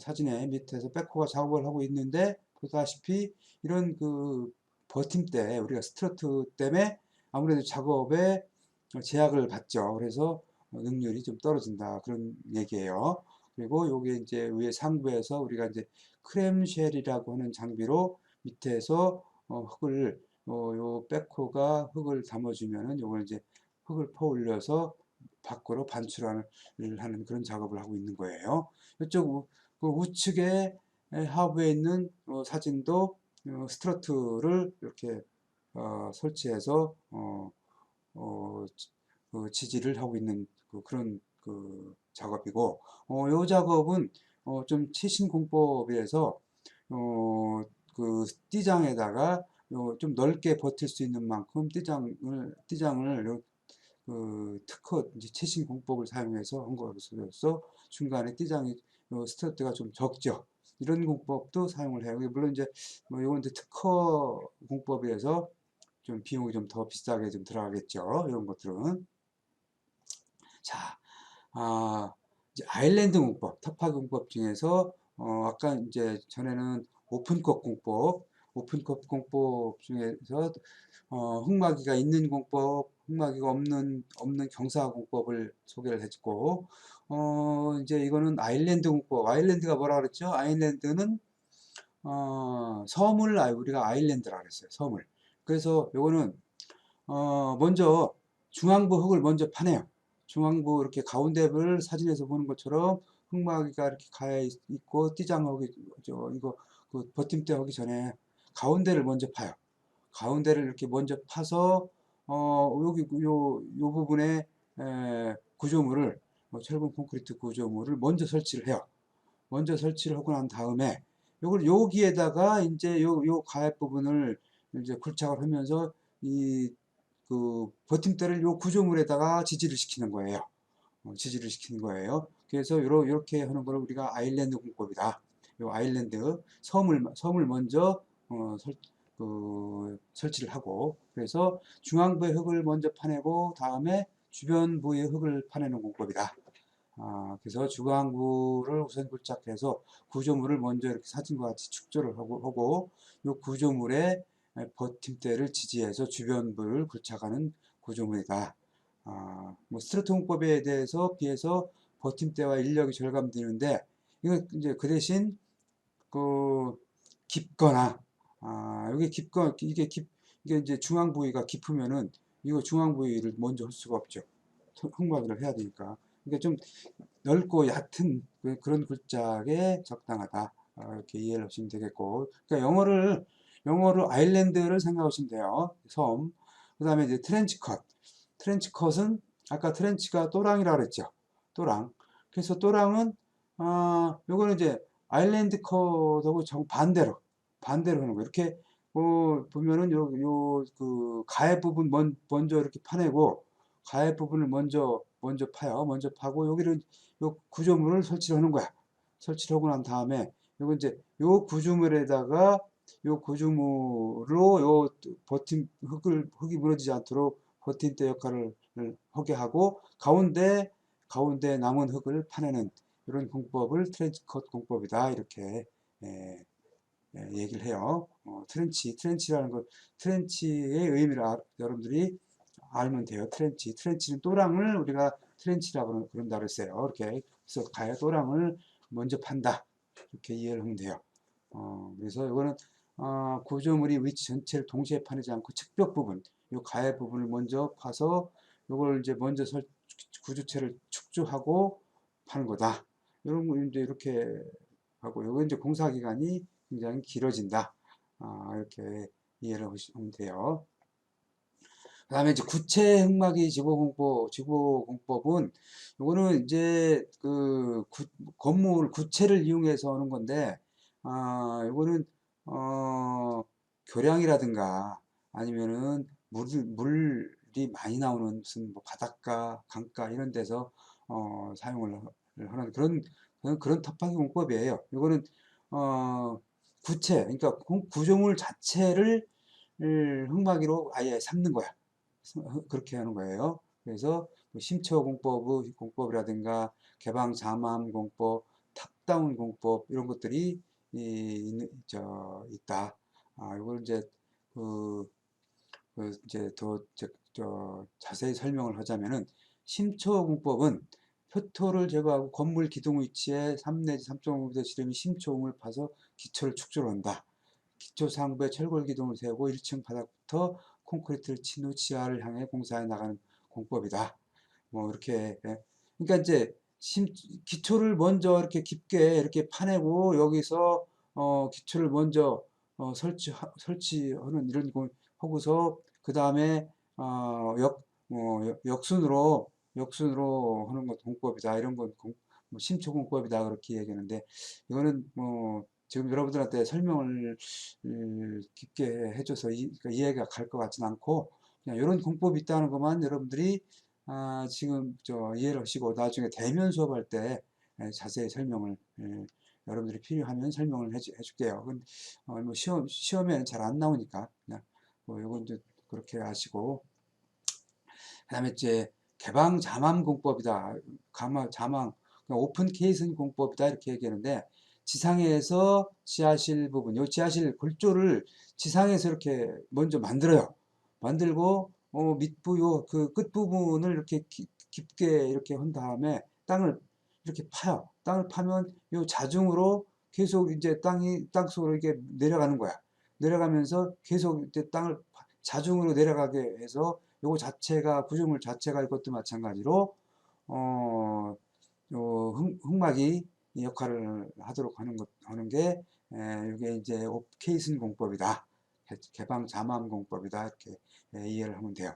S1: 사진에 밑에서 백호가 작업을 하고 있는데, 보다시피 이런 그 버팀대, 우리가 스트러트 때문에 아무래도 작업에 제약을 받죠. 그래서 능률이 좀 떨어진다. 그런 얘기예요. 그리고 요게 이제 위에 상부에서 우리가 이제 크렘쉘이라고 하는 장비로 밑에서 요 백호가 흙을 담아주면은 요걸 이제 흙을 퍼올려서 밖으로 반출을 하는 그런 작업을 하고 있는 거예요. 이쪽 그 우측에 하부에 있는 사진도 스트러트를 이렇게 설치해서 어, 지지를 하고 있는 그런 작업이고, 이 작업은 좀 최신 공법에서 띠장에다가 좀 넓게 버틸 수 있는 만큼 띠장을 특허 이제 최신 공법을 사용해서 한 것으로서 중간에 띠장이 스트러트가 좀 적죠. 이런 공법도 사용을 해요. 물론 이제 뭐 이건 이제 특허 공법이라서 좀 비용이 좀 더 비싸게 좀 들어가겠죠. 이런 것들은. 자, 이제 아일랜드 공법, 터파 공법 중에서 아까 이제 전에는 오픈컵 공법, 오픈컵 공법 중에서 흑마기가 있는 공법, 흑마기가 없는 경사 공법을 소개를 했고, 이제 이거는 아일랜드 공법. 아일랜드가 뭐라 그랬죠? 아일랜드는 섬을 우리가 아일랜드라 그랬어요. 섬을. 그래서 요거는 먼저 중앙부 흙을 먼저 파내요. 중앙부 이렇게 가운데를 사진에서 보는 것처럼 흙마기가 이렇게 가야 있고 띠장하기 이거 그 버팀대 하기 전에 가운데를 먼저 파요. 가운데를 이렇게 먼저 파서 여기 요 부분에 구조물을 철근 콘크리트 구조물을 먼저 설치를 해요. 먼저 설치를 하고 난 다음에 요걸 여기에다가 이제 요 가입 부분을 이제 굴착을 하면서 이 그 버팀대를 요 구조물에다가 지지를 시키는 거예요. 지지를 시키는 거예요. 그래서 이렇게 하는 걸 우리가 아일랜드 공법이다. 요 아일랜드 섬을 먼저 설치를 하고, 그래서 중앙부의 흙을 먼저 파내고 다음에 주변 부의 흙을 파내는 공법이다. 그래서 중앙부를 우선 굴착해서 구조물을 먼저 이렇게 사진과 같이 축조를 하고 요 구조물에 버팀대를 지지해서 주변부를 굴착하는 구조물이다. 뭐 스트레토 공법에 대해서 비해서 버팀대와 인력이 절감되는데, 이거 이제 그 대신 그 깊거나 이게 이제 중앙 부위가 깊으면은 이거 중앙 부위를 먼저 할 수가 없죠. 흙마기를 해야 되니까. 그러니까 좀 넓고 얕은 그런 굴착에 적당하다. 이렇게 이해를 하시면 되겠고. 그러니까 영어로 아일랜드를 생각하시면 돼요. 섬. 그 다음에 이제 트렌치 컷. 트렌치 컷은 아까 트렌치가 또랑이라고 그랬죠. 또랑. 그래서 또랑은 요거는 이제 아일랜드 컷하고 정반대로 하는 거. 이렇게 보면은 그 가해 부분 먼저 이렇게 파내고 가해 부분을 먼저 파요. 먼저 파고 여기를 요 구조물을 설치를 하는 거야. 설치를 하고 난 다음에 요거 이제 요 구조물에다가 요 구조물로 요 흙이 무너지지 않도록 버팀대 역할을 하게 하고 가운데 남은 흙을 파내는 이런 공법을 트렌치 컷 공법이다. 이렇게 예, 얘기를 해요. 트렌치라는 것, 트렌치의 의미를 여러분들이 알면 돼요. 트렌치는 또랑을 우리가 트렌치라고 그런다 그랬어요. 이렇게 그래서 가야 또랑을 먼저 판다. 이렇게 이해를 하면 돼요. 그래서 이거는 구조물이 위치 전체를 동시에 파내지 않고 측벽 부분, 이 가해 부분을 먼저 파서 이걸 이제 먼저 구조체를 축조하고 파는 거다. 이런 거 이제 이렇게 하고, 이거 이제 공사 기간이 굉장히 길어진다. 이렇게 이해를 하시면 돼요. 그 다음에 이제 구체 흑마기 지보공법은, 이거는 이제 건물 구체를 이용해서 하는 건데, 이거는, 교량이라든가 아니면은 물이 많이 나오는 무슨 뭐 바닷가, 강가 이런 데서, 사용을 하는 그런 텃밭 공법이에요. 이거는, 어, 그러니까 구조물 자체를 흑마기로 아예 삼는 거야. 그렇게 하는 거예요. 그래서 심처공법이라든가 개방자맘 공법, 탑다운 공법 이런 것들이 있다. 이걸 이제 그, 이제 더 자세히 설명을 하자면은 심초공법은 표토를 제거하고 건물 기둥 위치에 3 내지 3.5m 지름의 심초음을 파서 기초를 축조를 한다. 기초 상부에 철골 기둥을 세우고 1층 바닥부터 콘크리트를 친 후 지하를 향해 공사해 나가는 공법이다. 뭐 이렇게 그러니까 이제 기초를 먼저 이렇게 깊게 이렇게 파내고 여기서 기초를 먼저 설치하는 이런 거 하고서 그 다음에 역순으로 하는 것 공법이다. 이런 건 뭐 심초공법이다 그렇게 얘기하는데, 이거는 뭐 지금 여러분들한테 설명을 깊게 해줘서 그러니까 이해가 갈 것 같진 않고, 그냥 이런 공법이 있다는 것만 여러분들이 지금 이해를 하시고 나중에 대면 수업할 때 자세히 설명을 여러분들이 필요하면 설명을 해줄게요. 뭐 시험에는 잘 안 나오니까 그냥 뭐 이건 좀 그렇게 하시고, 그다음에 이제 개방 자망 공법이다. 자망 오픈 케이슨 공법이다 이렇게 얘기하는데, 지상에서 지하실 부분, 요 지하실 골조를 지상에서 이렇게 먼저 만들어요. 만들고 밑부 요 그 끝부분을 이렇게 깊게 이렇게 한 다음에 땅을 이렇게 파요. 땅을 파면 요 자중으로 계속 이제 땅 속으로 이렇게 내려가는 거야. 내려가면서 계속 이제 땅을 자중으로 내려가게 해서 요거 자체가 구조물 자체가 이것도 마찬가지로 어, 흑막이 역할을 하도록 하는 게 이게 이제 옵케이슨 공법이다. 개방 잠암 공법이다. 이렇게 이해를 하면 돼요.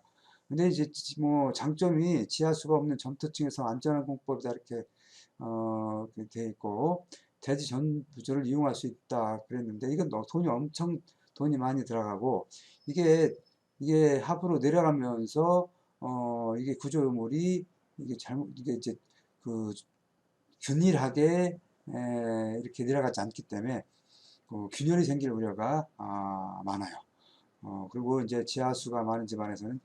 S1: 근데 이제 뭐 장점이 지하수가 없는 점토층에서 안전한 공법이다. 이렇게 돼 있고 대지 전 부조를 이용할 수 있다. 그랬는데 이건 돈이 많이 들어가고 이게 하부로 내려가면서 이게 구조물이 이게 이제 그 균일하게 이렇게 내려가지 않기 때문에 균열이 생길 우려가 많아요. 그리고 이제 지하수가 많은 집안에서는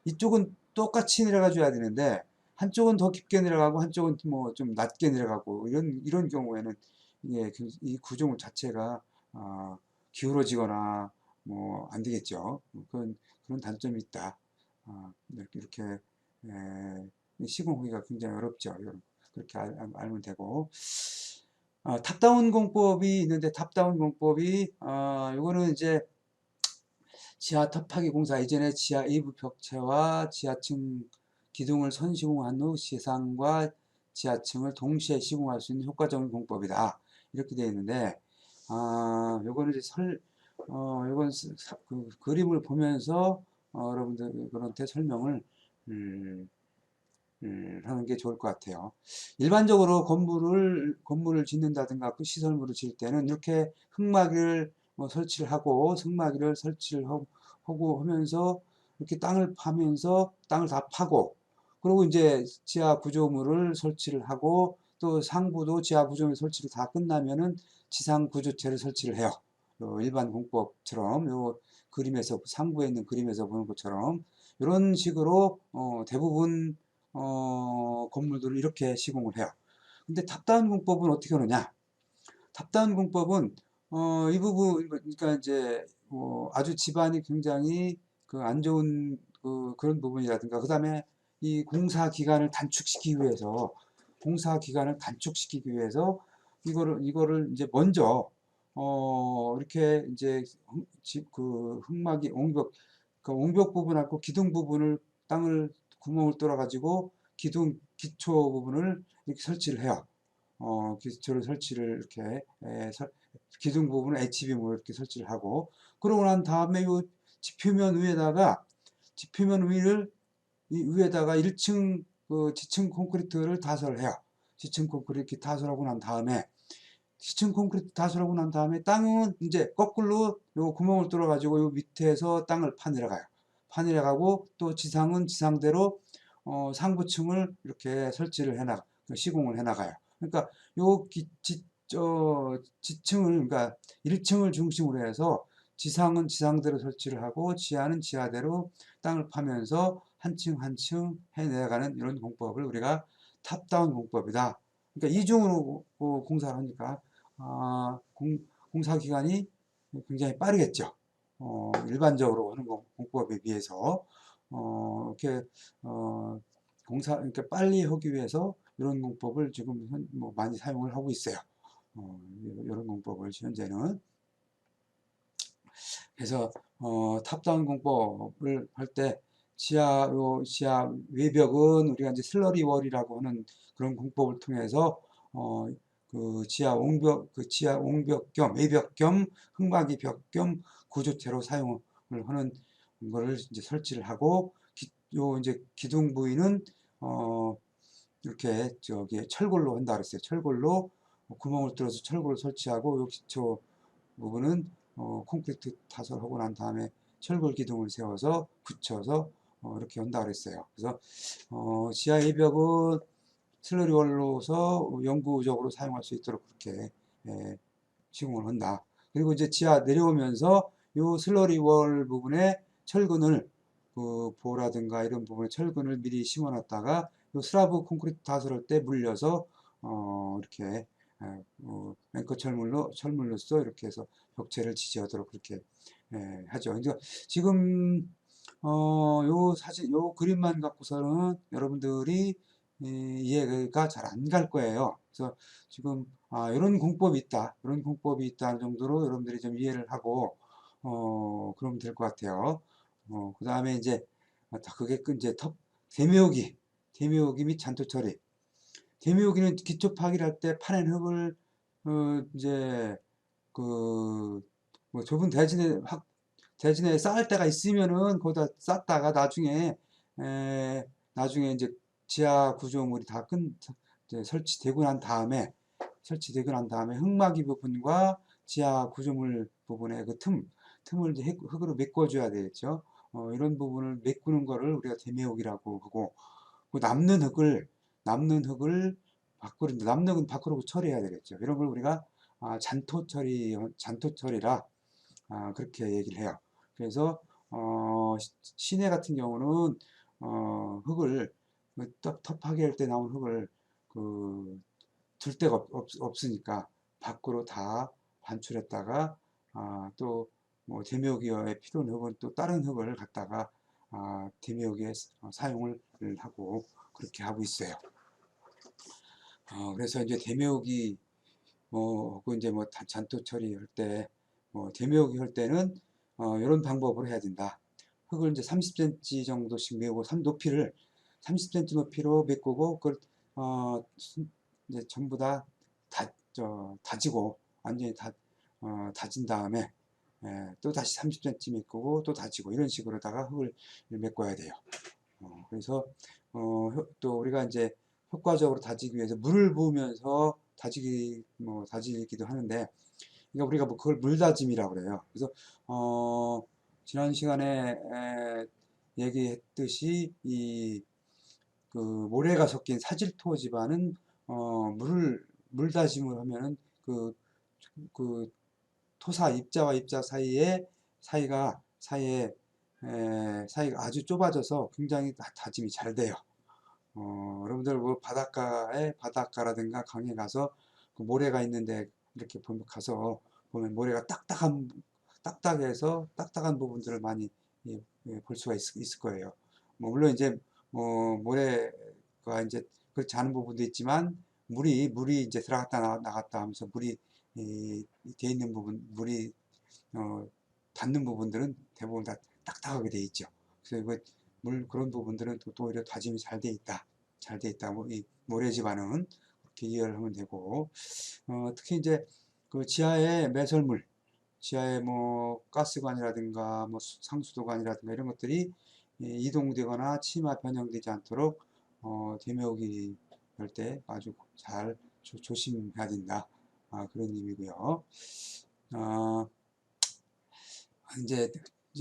S1: 이쪽은 똑같이 내려가 줘야 되는데 한쪽은 더 깊게 내려가고 한쪽은 뭐 좀 낮게 내려가고 이런 경우에는 이게 이 구조물 자체가 기울어지거나 뭐 안 되겠죠. 그런 단점이 있다. 이렇게 시공하기가 굉장히 어렵죠. 그렇게 알면 되고. 탑다운 공법이 있는데 탑다운 공법이 이거는 이제 지하 탑하기 공사 이전에 지하 일부 벽체와 지하층 기둥을 선시공한 후 지상과 지하층을 동시에 시공할 수 있는 효과적인 공법이다. 이렇게 되어 있는데 요거는 이제 요건 그 그림을 보면서 여러분들한테 설명을 음, 하는 게 좋을 것 같아요. 일반적으로 건물을 짓는다든가 그 시설물을 지을 때는 이렇게 흙막이를 설치를 하고 승막이를 설치를 하고 하면서 이렇게 땅을 파면서 땅을 다 파고 그리고 이제 지하 구조물을 설치를 하고 또 상부도 지하 구조물 설치를 다 끝나면은 지상 구조체를 설치를 해요. 일반 공법처럼 요 그림에서 상부에 있는 그림에서 보는 것처럼 이런 식으로 대부분 건물들을 이렇게 시공을 해요. 근데 탑다운 공법은 어떻게 하느냐? 탑다운 공법은 이 부분 그러니까 이제 아주 집안이 굉장히 그 안 좋은 그런 부분이라든가 그다음에 이 공사 기간을 단축시키기 위해서 이거를 이제 먼저 이렇게 이제 그 흙막이 옹벽 부분하고 기둥 부분을 땅을 구멍을 뚫어 가지고 기초 부분을 이렇게 설치를 해요. 기초를 설치를 이렇게 기둥 부분을 HBM으로 이렇게 설치를 하고 그러고 난 다음에 요 지표면 위를 이 위에다가 1층 지층 콘크리트를 타설을 해요. 지층 콘크리트 타설하고 난 다음에 지층 콘크리트 타설하고 난 다음에 땅은 이제 거꾸로 요 구멍을 뚫어 가지고 요 밑에서 땅을 파내려가요. 파내려가고 또 지상은 지상대로 상부층을 이렇게 설치를 시공을 해나가요. 그러니까 요 지층을 그러니까 1층을 중심으로 해서 지상은 지상대로 설치를 하고 지하는 지하대로 땅을 파면서 한 층 한 층 해내가는 이런 공법을 우리가 탑다운 공법이다. 그러니까 이중으로 공사를 하니까 공사 기간이 굉장히 빠르겠죠. 일반적으로 하는 공법에 비해서 이렇게 그러니까 빨리 하기 위해서 이런 공법을 지금 뭐 많이 사용을 하고 있어요. 이런 공법을 현재는 그래서 탑다운 공법을 할 때 지하 외벽은 우리가 이제 슬러리 월이라고 하는 그런 공법을 통해서 지하 옹벽 겸 외벽 겸 흙막이 벽 겸 구조체로 사용을 하는 거를 이제 설치를 하고 요 이제 기둥 부위는 이렇게 철골로 한다 그랬어요. 철골로 구멍을 뚫어서 철골을 설치하고 요 기초 부분은 콘크리트 타설하고 난 다음에 철골 기둥을 세워서 붙여서 이렇게 한다 그랬어요. 그래서 지하 외벽은 슬러리월로서 영구적으로 사용할 수 있도록 그렇게 시공을 한다. 그리고 이제 지하 내려오면서 요 슬러리월 부분에 철근을 보라든가 이런 부분에 철근을 미리 심어놨다가 요 슬라브 콘크리트 타설할 때 물려서 이렇게 앵커 철물로써 이렇게 해서 벽체를 지지하도록 그렇게 하죠. 그러니까 지금 요 사진, 요 그림만 갖고서는 여러분들이 이해가 잘 안 갈 거예요. 그래서 지금 이런 공법이 있다, 이런 공법이 있다는 정도로 여러분들이 좀 이해를 하고 그러면 될 것 같아요. 그 다음에 이제 그게 이제 대묘기 및 잔토 처리. 대묘기는 기초 파기를 할 때 파낸 흙을 이제 그 뭐 좁은 대진에 쌓을 때가 있으면은 거기다 쌓다가 나중에 이제 지하 구조물이 이제 설치되고 난 다음에 흙막이 부분과 지하 구조물 부분의 그 틈을 이제 흙으로 메꿔줘야 되겠죠. 이런 부분을 메꾸는 거를 우리가 대매혹이라고 하고, 그 남는 흙을 남는 흙은 밖으로 처리해야 되겠죠. 이런 걸 우리가 잔토 처리라 그렇게 얘기를 해요. 그래서 시내 같은 경우는 흙을 텁하게 할 때 나온 흙을 둘 데가 없으니까 밖으로 다 반출했다가 또 뭐 대묘기에 필요한 흙은 또 다른 흙을 갖다가 대묘기에 사용을 하고 그렇게 하고 있어요. 그래서 이제 대묘기 혹은 이제 뭐 잔토 처리할 때 대묘기 할 때는 이런 방법으로 해야 된다. 흙을 이제 30cm 정도씩 메우고 높이를 30cm 높이로 메꾸고 그걸 이제 전부 다지고 완전히 다진 다음에 또 다시 30cm 메꾸고 또 다지고 이런 식으로다가 흙을 메꿔야 돼요. 그래서 또 우리가 이제 효과적으로 다지기 위해서 물을 부으면서 다지기도 하는데, 그러니까 우리가 뭐 그걸 물다짐이라고 그래요. 그래서 지난 시간에 얘기했듯이 이 그 모래가 섞인 사질토 집안은 물다짐을 하면은 그 토사 입자와 입자 사이가 아주 좁아져서 굉장히 다짐이 잘 돼요. 여러분들 뭐 바닷가라든가 강에 가서 그 모래가 있는데 이렇게 가서 보면 모래가 딱딱해서 딱딱한 부분들을 많이 볼 수가 있을 거예요. 뭐 물론 이제 모래가 이제 그렇지 않은 부분도 있지만 물이 이제 들어갔다 나갔다 하면서 물이 돼 있는 물이 닿는 부분들은 대부분 다 딱딱하게 돼 있죠. 그래서 그런 부분들은 또 오히려 다짐이 잘 돼 있다. 잘 돼 있다. 이 모래집안은 그렇게 이해를 하면 되고, 특히 이제 그 지하에 뭐 가스관이라든가 뭐 상수도관이라든가 이런 것들이 이동되거나 침하 변형되지 않도록 대묘기 할 때 아주 잘 조심해야 된다. 그런 의미고요. 이제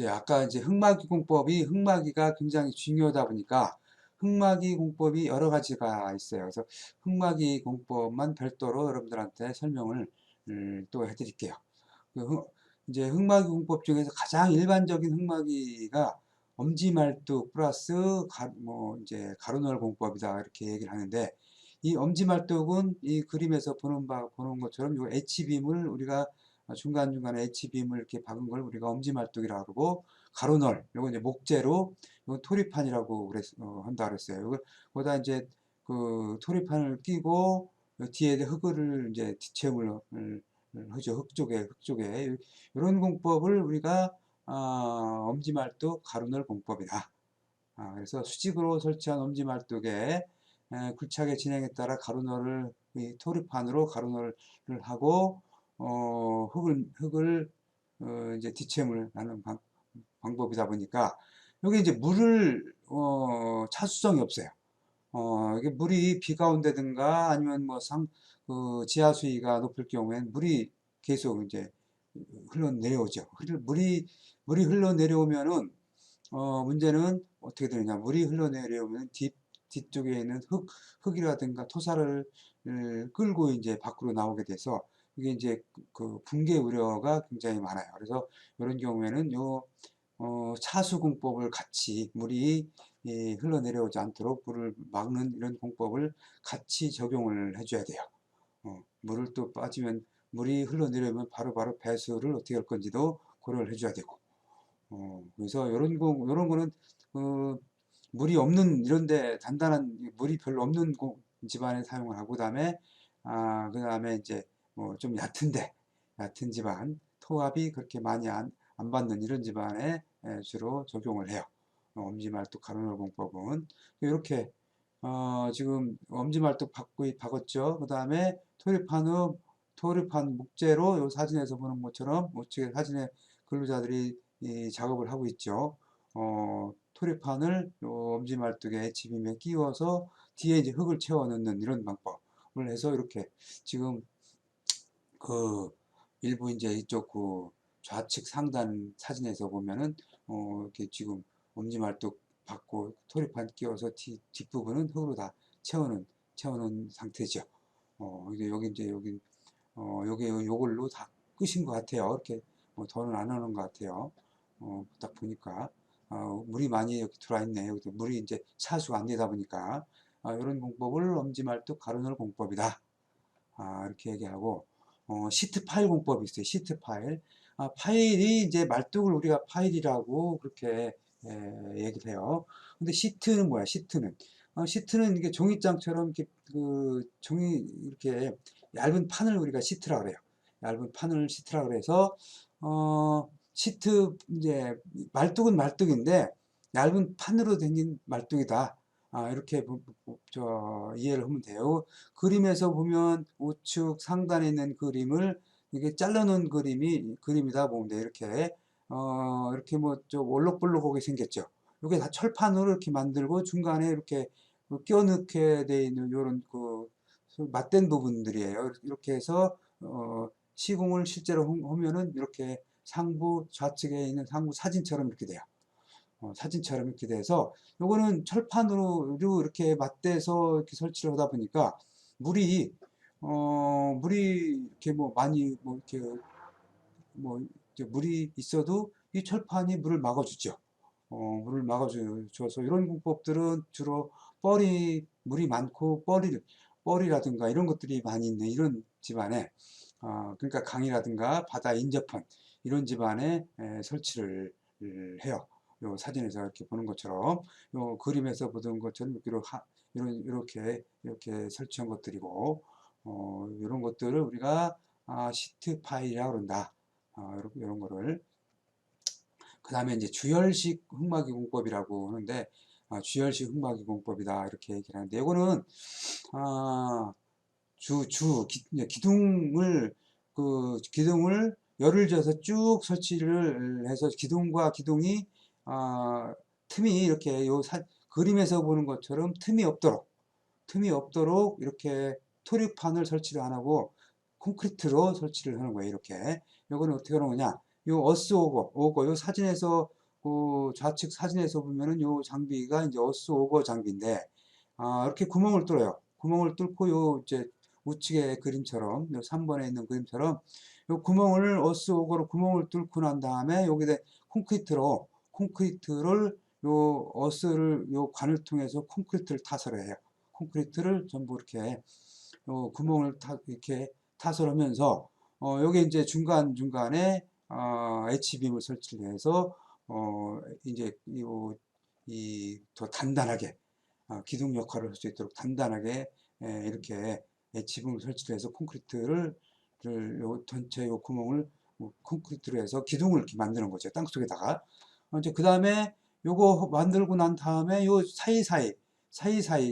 S1: 아까 이제 흙막이가 굉장히 중요하다 보니까 흙막이 공법이 여러 가지가 있어요. 그래서 흙막이 공법만 별도로 여러분들한테 설명을 또 해드릴게요. 이제 흙막이 공법 중에서 가장 일반적인 흙막이가 엄지말뚝 플러스 이제 가루널 공법이다 이렇게 얘기를 하는데, 이 엄지말뚝은 이 그림에서 보는 것처럼 요 H빔을 우리가 중간중간에 H빔을 이렇게 박은 걸 우리가 엄지말뚝이라고 그러고, 가루널 요거 이제 목재로 이건 토리판이라고 한다 그랬어요. 거기다 이제 그 토리판을 끼고 뒤에 흙을 이제 뒷채음을 하죠. 흙 쪽에 이런 공법을 우리가 엄지말뚝 가루널 공법이다. 그래서 수직으로 설치한 엄지말뚝에 굴착의 진행에 따라 가루널을 토르판으로 가루널을 하고 흙을 이제 뒷채음을 하는 방법이다 보니까 여기 이제 물을 차수성이 없어요. 이게 물이 비가 온다든가 아니면 뭐 지하 수위가 높을 경우에는 물이 계속 이제 흘러내려오죠. 물이 흘러내려오면은 문제는 어떻게 되느냐. 물이 흘러내려오면 뒤쪽에 있는 흙이라든가 토사를 끌고 이제 밖으로 나오게 돼서 이게 이제 그 붕괴 우려가 굉장히 많아요. 그래서 이런 경우에는 차수 공법을 같이 물이 흘러내려오지 않도록 물을 막는 이런 공법을 같이 적용을 해줘야 돼요. 물을 또 빠지면 물이 흘러내려면 바로바로 배수를 어떻게 할 건지도 고려를 해줘야 되고. 그래서 요런 거는 그 물이 없는 이런데 단단한 물이 별로 없는 집안에 사용을 하고, 그다음에 이제 뭐 좀 얕은 집안, 토합이 그렇게 많이 안 받는 이런 집안에 주로 적용을 해요. 엄지말뚝 가루놀공법은 이렇게 지금 엄지말뚝 박았죠. 그 다음에 토립한 목재로 요 사진에서 보는 것처럼 우측에 사진에 근로자들이 이 작업을 하고 있죠. 토립판을 요 엄지말뚝에 지빔에 끼워서 뒤에 이제 흙을 채워 넣는 이런 방법을 해서 이렇게 지금 그 일부 이제 이쪽 그 좌측 상단 사진에서 보면은 이렇게 지금 엄지말뚝 받고 토리판 끼워서 뒷부분은 흙으로 다 채워놓은 상태죠. 이제 여기 요걸로 다 끝인 것 같아요. 이렇게 뭐 더는 안 하는 것 같아요. 딱 보니까 물이 많이 여기 들어와 있네요. 물이 이제 차수가 안 되다 보니까 이런 공법을 엄지말뚝 가루놀 공법이다. 이렇게 얘기하고, 시트 파일 공법이 있어요. 시트 파일. 파일이 이제 말뚝을 우리가 파일이라고 그렇게 얘기를 해요. 근데 시트는 뭐야? 시트는 이게 종이장처럼 이렇게 종이 이렇게 얇은 판을 우리가 시트라 그래요. 얇은 판을 시트라 그래서 시트 이제 말뚝은 말뚝인데 얇은 판으로 생긴 말뚝이다. 이렇게 이해를 하면 돼요. 그림에서 보면 우측 상단에 있는 그림을 이게 잘라놓은 그림이다 보면 돼. 이렇게 뭐 좀 올록볼록하게 생겼죠. 이게 다 철판으로 이렇게 만들고 중간에 이렇게 껴넣게 돼 있는 요런 맞댄 부분들이에요. 이렇게 해서 시공을 실제로 하면은 이렇게 상부 좌측에 있는 상부 사진처럼 이렇게 돼요. 사진처럼 이렇게 돼서 요거는 철판으로 이렇게 맞대서 이렇게 설치를 하다 보니까 물이 이렇게 뭐 많이 뭐 이렇게 뭐 이제 물이 있어도 이 철판이 물을 막아주죠. 물을 막아줘서 이런 공법들은 주로 물이 많고 뻘이라든가 이런 것들이 많이 있는 이런 집안에, 그러니까 강이라든가 바다 인접한 이런 집안에 설치를 해요. 요 사진에서 이렇게 보는 것처럼, 요 그림에서 보던 것처럼 이렇게 설치한 것들이고, 이런 것들을 우리가 시트 파일이라고 그런다. 이런 거를. 그 다음에 이제 주열식 흙막이 공법이라고 하는데, 주열식 흙막이 공법이다. 이렇게 얘기를 하는데, 이거는, 아, 기둥을 열을 줘서 쭉 설치를 해서 기둥과 기둥이, 틈이 이렇게 그림에서 보는 것처럼 틈이 없도록 이렇게 토류판을 설치를 안 하고 콘크리트로 설치를 하는 거예요. 이렇게. 이거는 어떻게 하는 거냐? 요 어스오거, 요 사진에서 좌측 사진에서 보면은 요 장비가 이제 어스오거 장비인데, 이렇게 구멍을 뚫어요. 구멍을 뚫고 요 이제 우측의 그림처럼, 요 3번에 있는 그림처럼 요 어스오거로 구멍을 뚫고 난 다음에 여기다 콘크리트를 요 관을 통해서 콘크리트를 타설을 해요. 콘크리트를 전부 이렇게 구멍을 이렇게 타설하면서 여기 이제 중간중간에 H빔을 설치를 해서 이제 더 단단하게 기둥 역할을 할 수 있도록 단단하게 이렇게 H빔을 설치를 해서 전체 요 구멍을 콘크리트로 해서 기둥을 이렇게 만드는 거죠. 땅속에다가. 이제 그 다음에 요거 만들고 난 다음에 요 사이사이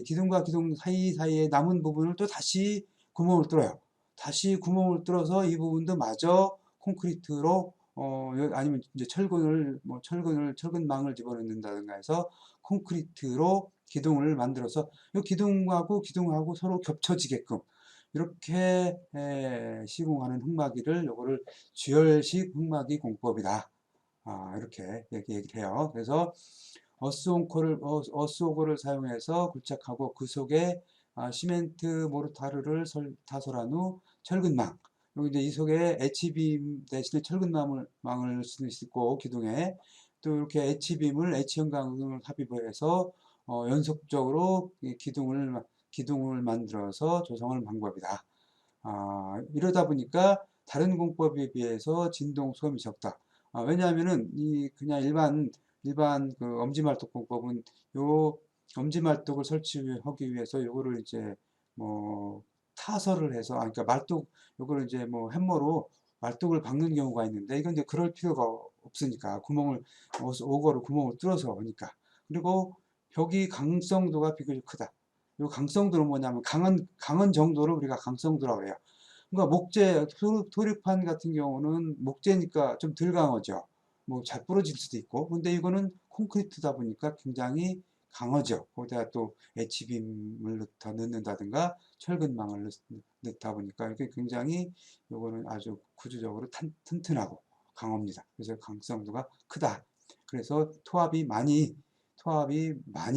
S1: 기둥과 기둥 사이사이에 남은 부분을 또 다시 구멍을 뚫어요. 다시 구멍을 뚫어서 이 부분도 마저 콘크리트로 아니면 이제 철근망을 집어넣는다든가 해서 콘크리트로 기둥을 만들어서 이 기둥하고 서로 겹쳐지게끔 이렇게 시공하는 흙막이를 요거를 주열식 흙막이 공법이다. 이렇게 얘기를 해요. 그래서 어스오거를 사용해서 굴착하고 그 속에 시멘트 모르타르를 타설한 후 철근망, 여기 이제 이 속에 H빔 대신에 철근망을 쓸 수 있고 기둥에 또 이렇게 H형광을 합의해서 연속적으로 기둥을 만들어서 조성하는 방법이다. 이러다 보니까 다른 공법에 비해서 진동 소음이 적다. 왜냐하면은 이 그냥 일반 그 엄지말뚝 공법은 요 엄지말뚝을 설치하기 위해서 요거를 이제 뭐 타설을 해서 그러니까 말뚝 요거를 이제 뭐 햄머로 말뚝을 박는 경우가 있는데 이건 이제 그럴 필요가 없으니까 구멍을 오거로 구멍을 뚫어서 하니까. 그리고 벽이 강성도가 비교적 크다. 요 강성도는 뭐냐면 강한 정도를 우리가 강성도라고 해요. 그러니까 목재, 도료판 같은 경우는 목재니까 좀 덜 강하죠. 뭐 잘 부러질 수도 있고. 근데 이거는 콘크리트다 보니까 굉장히 강하죠. 거기다가 또 H빔을 더 넣는다든가 철근망을 넣다 보니까 이게 굉장히 요거는 아주 구조적으로 튼튼하고 강합니다. 그래서 강성도가 크다. 그래서 토합이 많이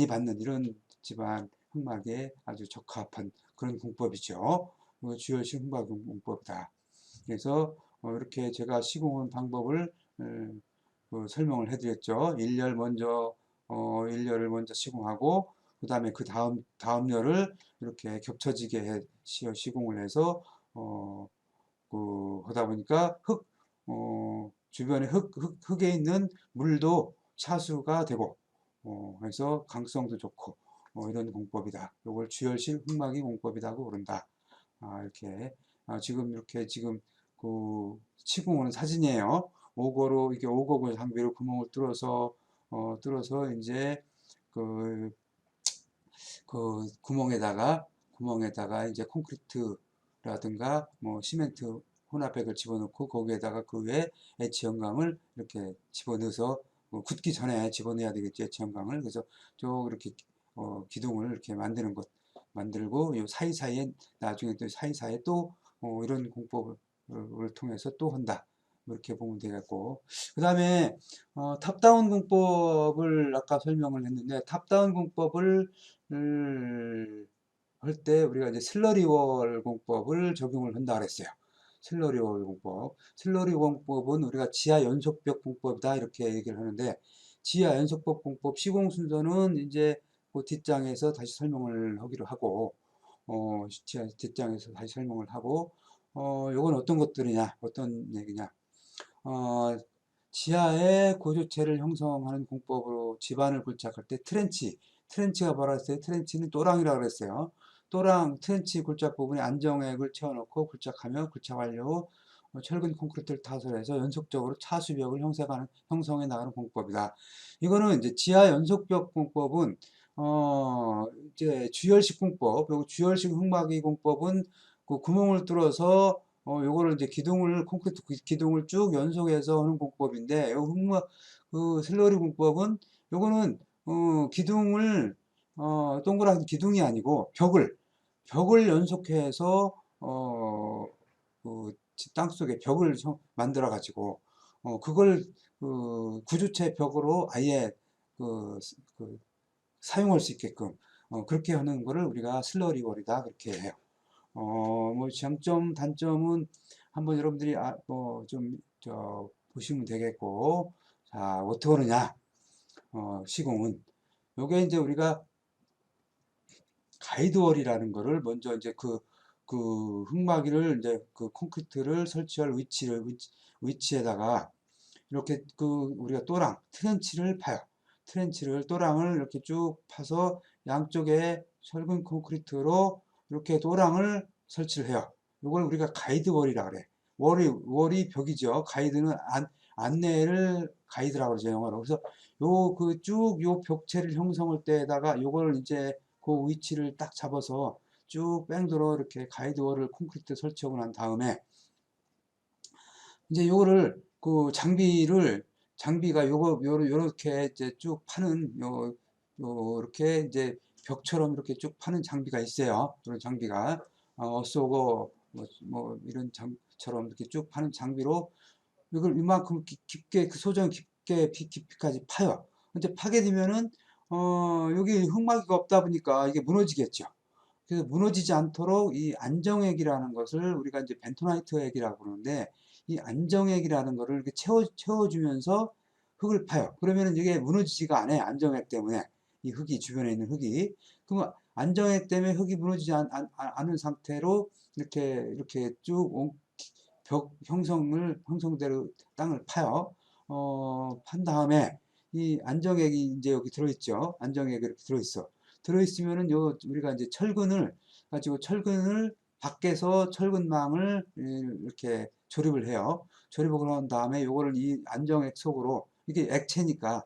S1: 받는 이런 집안 흙막에 아주 적합한 그런 공법이죠. 주열식 흙막 공법이다. 그래서 이렇게 제가 시공한 방법을 설명을 해드렸죠. 일렬을 먼저 시공하고 그 다음에 그 다음 열을 이렇게 겹쳐지게 시공을 해서 하다 보니까 주변에 흙에 있는 물도 차수가 되고 해서 강성도 좋고 이런 공법이다. 이걸 주열식 흙막이 공법이라고 부른다. 이렇게 지금 그 시공하는 사진이에요. 오거로 이게 오거구 장비로 구멍을 뚫어서 이제 그, 그 구멍에다가 이제 콘크리트라든가 뭐 시멘트 혼합백을 집어넣고 거기에다가 그 위에 H 형광을 이렇게 집어넣어서 굳기 전에 집어넣어야 되겠죠. H 형광을. 그래서 쭉 이렇게 기둥을 이렇게 만들고 요 사이사이에 나중에 또 사이사이에 또 이런 공법을 통해서 또 한다. 이렇게 보면 되겠고 그 다음에 탑다운 공법을 아까 설명을 했는데 탑다운 공법을 할 때 우리가 이제 슬러리월 공법을 적용을 한다 그랬어요. 슬러리월 공법. 슬러리 공법은 우리가 지하 연속벽 공법이다 이렇게 얘기를 하는데 지하 연속벽 공법 시공 순서는 이제 그 뒷장에서 다시 설명을 하기로 하고 지하 뒷장에서 다시 설명을 하고 요건 어떤 것들이냐 어떤 얘기냐 지하에 고조체를 형성하는 공법으로 지반을 굴착할 때 트렌치가 뭐라 했어요? 트렌치는 또랑이라고 그랬어요. 트렌치 굴착 부분에 안정액을 채워놓고 굴착하며 굴착 완료 후 철근 콘크리트를 타설해서 연속적으로 차수벽을 형성해 나가는 공법이다. 이거는 이제 지하 연속벽 공법은 이제 주열식 공법, 그리고 주열식 흙막이 공법은 그 구멍을 뚫어서 요거를 이제 콘크리트 기둥을 쭉 연속해서 하는 공법인데, 그 슬러리 공법은 요거는, 기둥을, 동그란 기둥이 아니고 벽을 연속해서, 그 땅속에 벽을 만들어 가지고, 그걸, 구조체 벽으로 아예, 그, 그 사용할 수 있게끔, 그렇게 하는 거를 우리가 슬러리월이다. 그렇게 해요. 뭐 장점, 단점은 한번 여러분들이 보시면 되겠고, 자, 어떻게 하느냐, 시공은. 요게 이제 우리가 가이드월이라는 거를 먼저 이제 그 흙막이를 이제 그 콘크리트를 설치할 위치에다가 이렇게 우리가 트렌치를 파요. 또랑을 이렇게 쭉 파서 양쪽에 철근 콘크리트로 이렇게 또랑을 설치를 해요. 이걸 우리가 가이드월이라 그래. 월이 벽이죠. 가이드는 안내를 가이드라고 그러죠, 영어로. 그래서 요 벽체를 형성할 때에다가 요걸 이제 그 위치를 딱 잡아서 쭉 뺑돌어 이렇게 가이드월을 콘크리트 설치하고 난 다음에 이제 요거를 장비가 요렇게 이제 쭉 파는 요렇게 이제 벽처럼 이렇게 쭉 파는 장비가 있어요. 그런 장비가 어쏘고 이런 장처럼 이렇게 쭉 파는 장비로 이걸 이만큼 깊게 그 소정 깊이까지 파요. 근데 파게 되면은 여기 흙막이가 없다 보니까 이게 무너지겠죠. 그래서 무너지지 않도록 이 안정액이라는 것을 우리가 이제 벤토나이트 액이라고 그러는데 이 안정액이라는 것을 이렇게 채워주면서 흙을 파요. 그러면은 이게 무너지지가 않아요. 안정액 때문에. 이 흙이 주변에 있는 흙이. 그럼 안정액 때문에 흙이 무너지지 않은 상태로 이렇게 쭉 벽 형성대로 땅을 파요. 판 다음에 이 안정액이 이제 여기 들어있죠. 안정액이 이렇게 들어있어. 들어있으면은 우리가 이제 철근을 가지고 철근을 밖에서 철근망을 이렇게 조립을 해요. 조립을 한 다음에 요거를 이 안정액 속으로, 이게 액체니까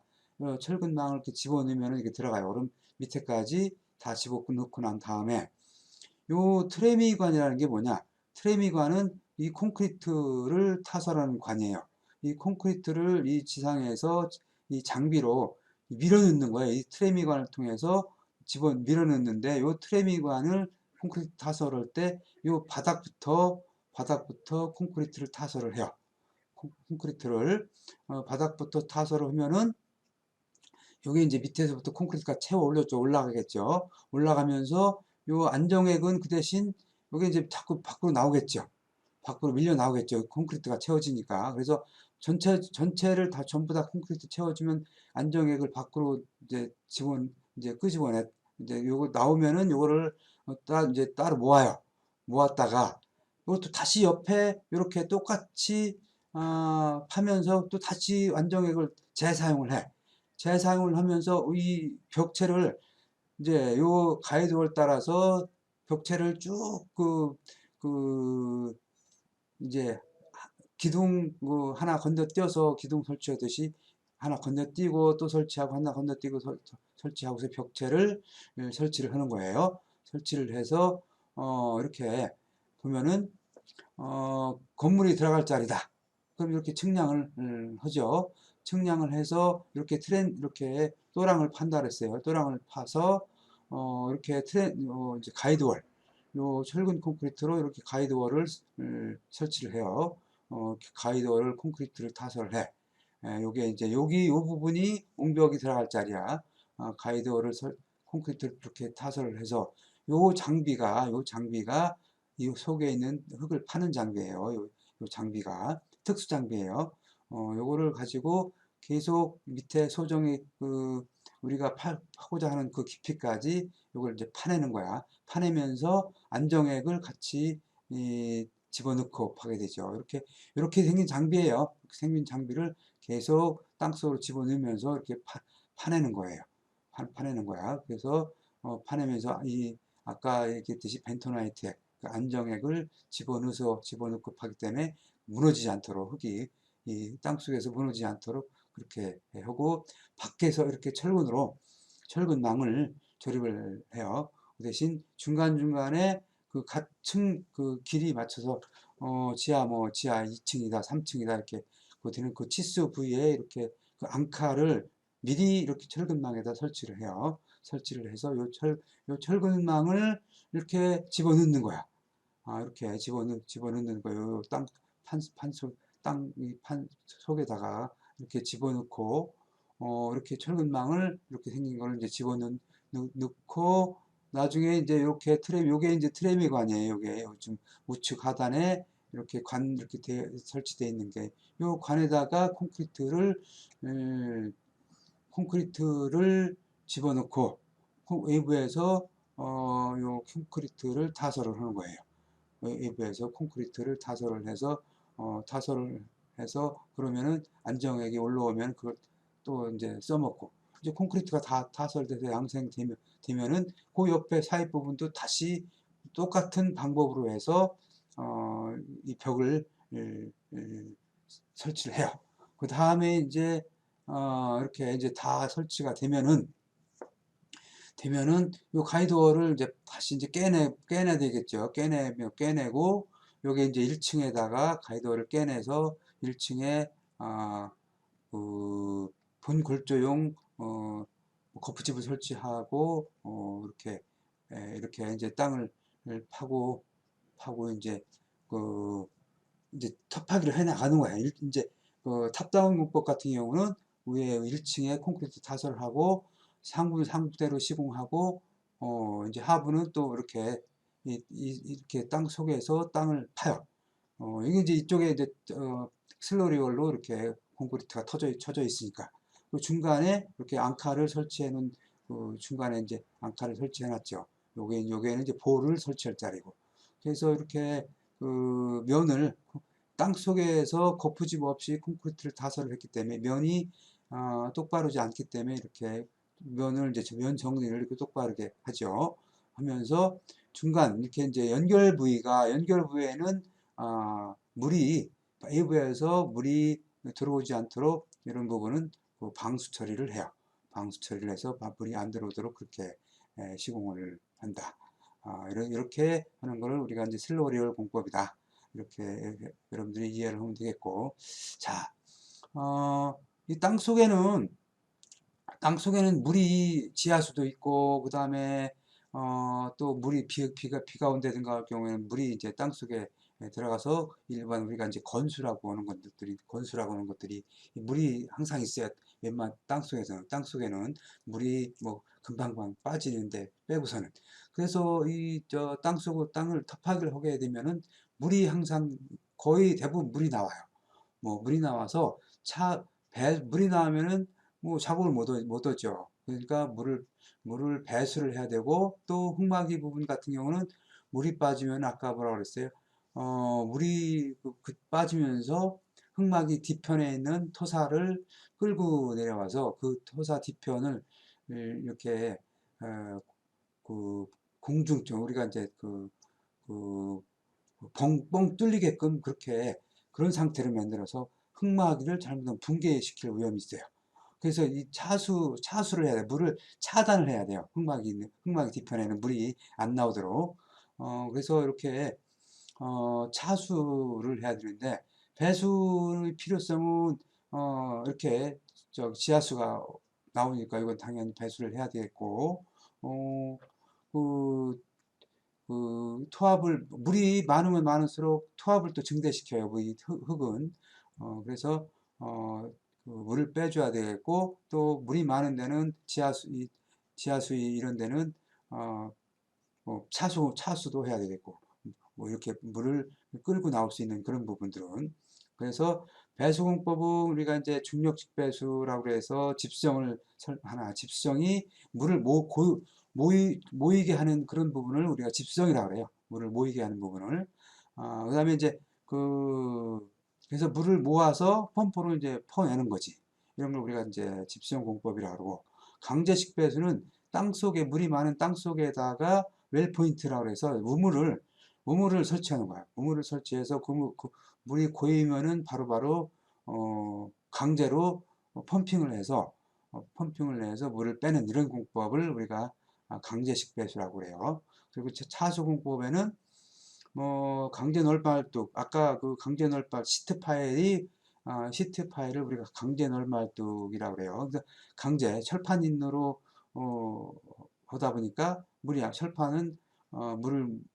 S1: 철근망을 이렇게 집어넣으면 이게 들어가요. 그럼 밑에까지 다 집어넣고 난 다음에 요 트레미관이라는 게 뭐냐? 트레미관은 이 콘크리트를 타설하는 관이에요. 이 콘크리트를 이 지상에서 이 장비로 밀어넣는 거예요. 이 트레미관을 통해서 밀어넣는데, 요 트레미관을 콘크리트 타설할 때 요 바닥부터 콘크리트를 타설을 해요. 콘크리트를 바닥부터 타설을 하면은 여기 이제 밑에서부터 콘크리트가 채워 올라가겠죠. 올라가면서 요 안정액은 그 대신 여기 이제 자꾸 밖으로 나오겠죠. 밖으로 밀려 나오겠죠. 콘크리트가 채워지니까. 그래서 전체를 다 전부 다 콘크리트 채워주면 안정액을 밖으로 이제 끄집어내. 이제 요거 나오면은 요거를 이제 따로 모아요. 모았다가 이것도 다시 옆에 이렇게 똑같이 파면서 또 다시 안정액을 재사용을 해. 재사용을 하면서 이 벽체를 이제 요 가이드월 따라서 벽체를 쭉 이제 기둥 하나 건너뛰어서 기둥 설치하듯이 하나 건너뛰고 또 설치하고 하나 건너뛰고 설치하고서 벽체를 설치를 하는 거예요. 설치를 해서 이렇게 보면은 건물이 들어갈 자리다. 그럼 이렇게 측량을 하죠. 측량을 해서 이렇게 또랑을 판다 그랬어요. 또랑을 파서 이렇게 이제 가이드월, 요 철근 콘크리트로 이렇게 가이드월을 설치를 해요. 가이드월을 콘크리트를 타설해. 요게 이제 요 부분이 옹벽이 들어갈 자리야. 가이드월을 콘크리트를 이렇게 타설을 해서 요 장비가 이 속에 있는 흙을 파는 장비예요. 요 장비가 특수 장비예요. 요거를 가지고 계속 밑에 소정이 우리가 파고자 하는 그 깊이까지 요걸 이제 파내는 거야. 파내면서 안정액을 같이 집어넣고 파게 되죠. 이렇게 생긴 장비예요. 생긴 장비를 계속 땅속으로 집어넣으면서 이렇게 파내는 거예요. 파내는 거야. 그래서 파내면서 아까 얘기했듯이 벤토나이트 안정액을 집어넣고 파기 때문에 무너지지 않도록, 흙이 이 땅속에서 무너지지 않도록 그렇게 하고, 밖에서 이렇게 철근망을 조립을 해요. 그 대신 중간중간에 그 길이 맞춰서 지하 2층이다 3층이다 이렇게 되는 그 치수 부위에 이렇게 그 앙카를 미리 이렇게 철근망에다 설치를 해요. 설치를 해서 요 철근망을 이렇게 집어넣는 거야. 이렇게 집어넣는 거예요. 이 판 속에다가 이렇게 집어넣고, 이렇게 철근망을 이렇게 생긴 거를 이제 넣고, 나중에 이제 요게 이제 트레미관이에요. 요게 좀 우측 하단에 이렇게 설치되어 있는 게, 요 관에다가 콘크리트를 집어넣고, 외부에서 요 콘크리트를 타설을 하는 거예요. 외부에서 콘크리트를 타설을 해서 그러면은 안정액이 올라오면 그걸 또 이제 써먹고, 이제 콘크리트가 다 타설돼서 양생되면은 그 옆에 사이 부분도 다시 똑같은 방법으로 해서 이 벽을 설치를 해요. 그 다음에 이제 이렇게 이제 다 설치가 되면은 요 가이드월을 이제 다시 이제 깨내야 되겠죠. 깨내고 요게 이제 1층에다가 가이드월을 깨내서 1층에 그 본골조용 거푸집을 설치하고 이렇게 이제 땅을 파고 이제 탑파기를 해 나가는 거야. 이제 그 탑다운 문법 같은 경우는 위에 1층에 콘크리트 타설을 하고 상부대로 시공하고 이제 하부는 또 이렇게 이렇게 땅 속에서 땅을 파요. 이게 이제 이쪽에 이제 슬로리월로 이렇게 콘크리트가 쳐져 있으니까 그 중간에 이렇게 앙카를 설치해 놓은 그 중간에 이제 앙카를 설치해 놨죠. 요게는 이제 볼을 설치할 자리고. 그래서 이렇게 그 면을 땅 속에서 거푸집 없이 콘크리트를 타설을 했기 때문에 면이 똑바르지 않기 때문에 이렇게 면을 이제 면 정리를 이렇게 똑바르게 하죠. 하면서 중간 이렇게 이제 연결 부위에는 물이 외부에서 물이 들어오지 않도록 이런 부분은 그 방수 처리를 해요. 방수 처리를 해서 물이 안 들어오도록 그렇게 시공을 한다. 이렇게 하는 것을 우리가 이제 슬로리얼 공법이다. 이렇게 여러분들이 이해를 하면 되겠고. 자, 이 땅속에는 물이 지하수도 있고, 그 다음에 또 물이 비가 온다든가 할 경우에는 물이 이제 땅속에 들어가서 일반 우리가 이제 건수라고 하는 것들이 물이 항상 있어야 웬만 땅속에는 물이 뭐 금방방 빠지는데 빼고서는 그래서 이 저 땅을 터파기를 하게 되면은 물이 항상 거의 대부분 물이 나와요. 뭐 물이 나와서 물이 나오면은 뭐 작업을 못 하죠. 그러니까 물을 배수를 해야 되고 또 흙막이 부분 같은 경우는 물이 빠지면 아까 뭐라 그랬어요? 물이 빠지면서 흙막이 뒤편에 있는 토사를 끌고 내려와서 그 토사 뒤편을 이렇게 그 공중증 우리가 이제 그 뻥뻥 뚫리게끔 그렇게 그런 상태를 만들어서 흙막이를 잘못하면 붕괴시킬 위험이 있어요. 그래서 이 차수를 해야 돼요. 물을 차단을 해야 돼요. 흙막이 뒤편에는 물이 안 나오도록. 그래서 이렇게, 차수를 해야 되는데, 배수의 필요성은, 이렇게, 지하수가 나오니까 이건 당연히 배수를 해야 되겠고, 어, 그, 물이 많으면 많을수록 토합을 또 증대시켜요. 이 흙은. 그래서, 물을 빼줘야 되겠고, 또 물이 많은 데는 지하수 이런 데는, 뭐 차수도 해야 되겠고, 뭐 이렇게 물을 끌고 나올 수 있는 그런 부분들은. 그래서 배수공법은 우리가 이제 중력식 배수라고 해서 집수정이 물을 모이게 하는 그런 부분을 우리가 집수정이라고 그래요. 물을 모이게 하는 부분을. 그다음에 이제 그래서 물을 모아서 펌프로 이제 퍼내는 거지. 이런 걸 우리가 이제 집수정 공법이라고 그러고 강제식 배수는 땅속에 물이 많은 땅속에다가 웰포인트라고 해서 우물을 설치하는 거야. 우물을 설치해서 물이 고이면은 바로바로 강제로 펌핑을 해서 물을 빼는 이런 공법을 우리가 강제식 배수라고 그래요. 그리고 차수 공법에는 뭐 강제 널발뚝 아까 그 강제 널발 시트 파일을 우리가 강제 널발뚝이라고 그래요. 그래서 강제 철판인으로 하다 보니까 철판은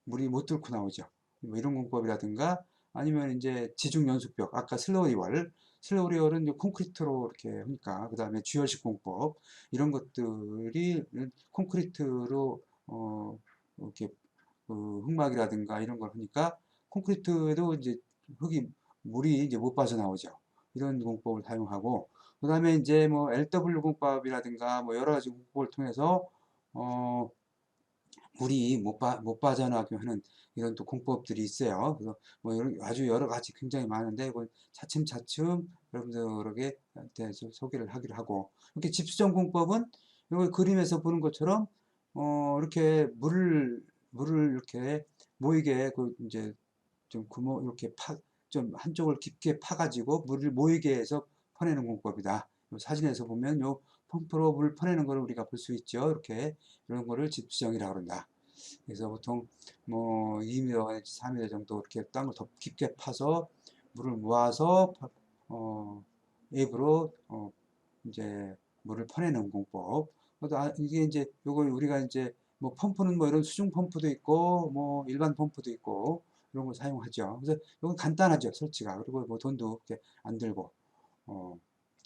S1: 물이 못 뚫고 나오죠. 뭐 이런 공법이라든가 아니면 이제 지중 연수벽 아까 슬로리월은 이제 콘크리트로 이렇게 하니까 그 다음에 주열식 공법 이런 것들이 콘크리트로 이렇게 흙막이라든가 이런 걸 하니까 콘크리트에도 이제 물이 이제 못 빠져나오죠. 이런 공법을 사용하고 그 다음에 이제 뭐 LW 공법이라든가 뭐 여러 가지 공법을 통해서 어 물이 못 빠져나가게 하는 이런 또 공법들이 있어요. 그래서 뭐 아주 여러 가지 굉장히 많은데 이걸 차츰차츰 여러분들에게 대해서 소개를 하기로 하고 이렇게 집수정 공법은 이걸 그림에서 보는 것처럼 이렇게 물을 이렇게 모이게 이제 좀 구멍 이렇게 좀 한쪽을 깊게 파가지고 물을 모이게 해서 퍼내는 공법이다. 사진에서 보면 요 펌프로 물 퍼내는 걸 우리가 볼 수 있죠. 이렇게 이런 거를 집수정이라고 그런다. 그래서 보통 뭐 2m 내지 3m 정도 이렇게 땅을 더 깊게 파서 물을 모아서 앱으로 이제 물을 퍼내는 공법. 이게 이제 요걸 우리가 이제 뭐 펌프는 뭐 이런 수중 펌프도 있고 뭐 일반 펌프도 있고 이런 걸 사용하죠. 그래서 이건 간단하죠 설치가. 그리고 뭐 돈도 그렇게 안 들고.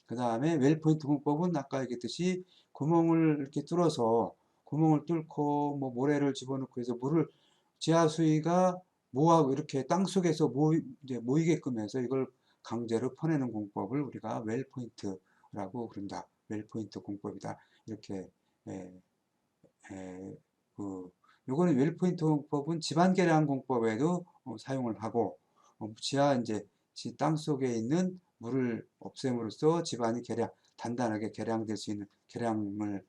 S1: 그 다음에 웰포인트 공법은 아까 얘기했듯이 구멍을 이렇게 뚫어서 구멍을 뚫고 뭐 모래를 집어넣고 해서 지하수위가 모아고 이렇게 땅 속에서 이제 모이게끔 해서 이걸 강제로 퍼내는 공법을 우리가 웰포인트라고 그런다. 웰포인트 공법이다. 이렇게 예, 예, 그 요거는 웰포인트 공법은 집안 계량 공법에도 사용을 하고 지하 이제 땅 속에 있는 물을 없앰으로써 집안이 단단하게 계량될 수 있는 계량을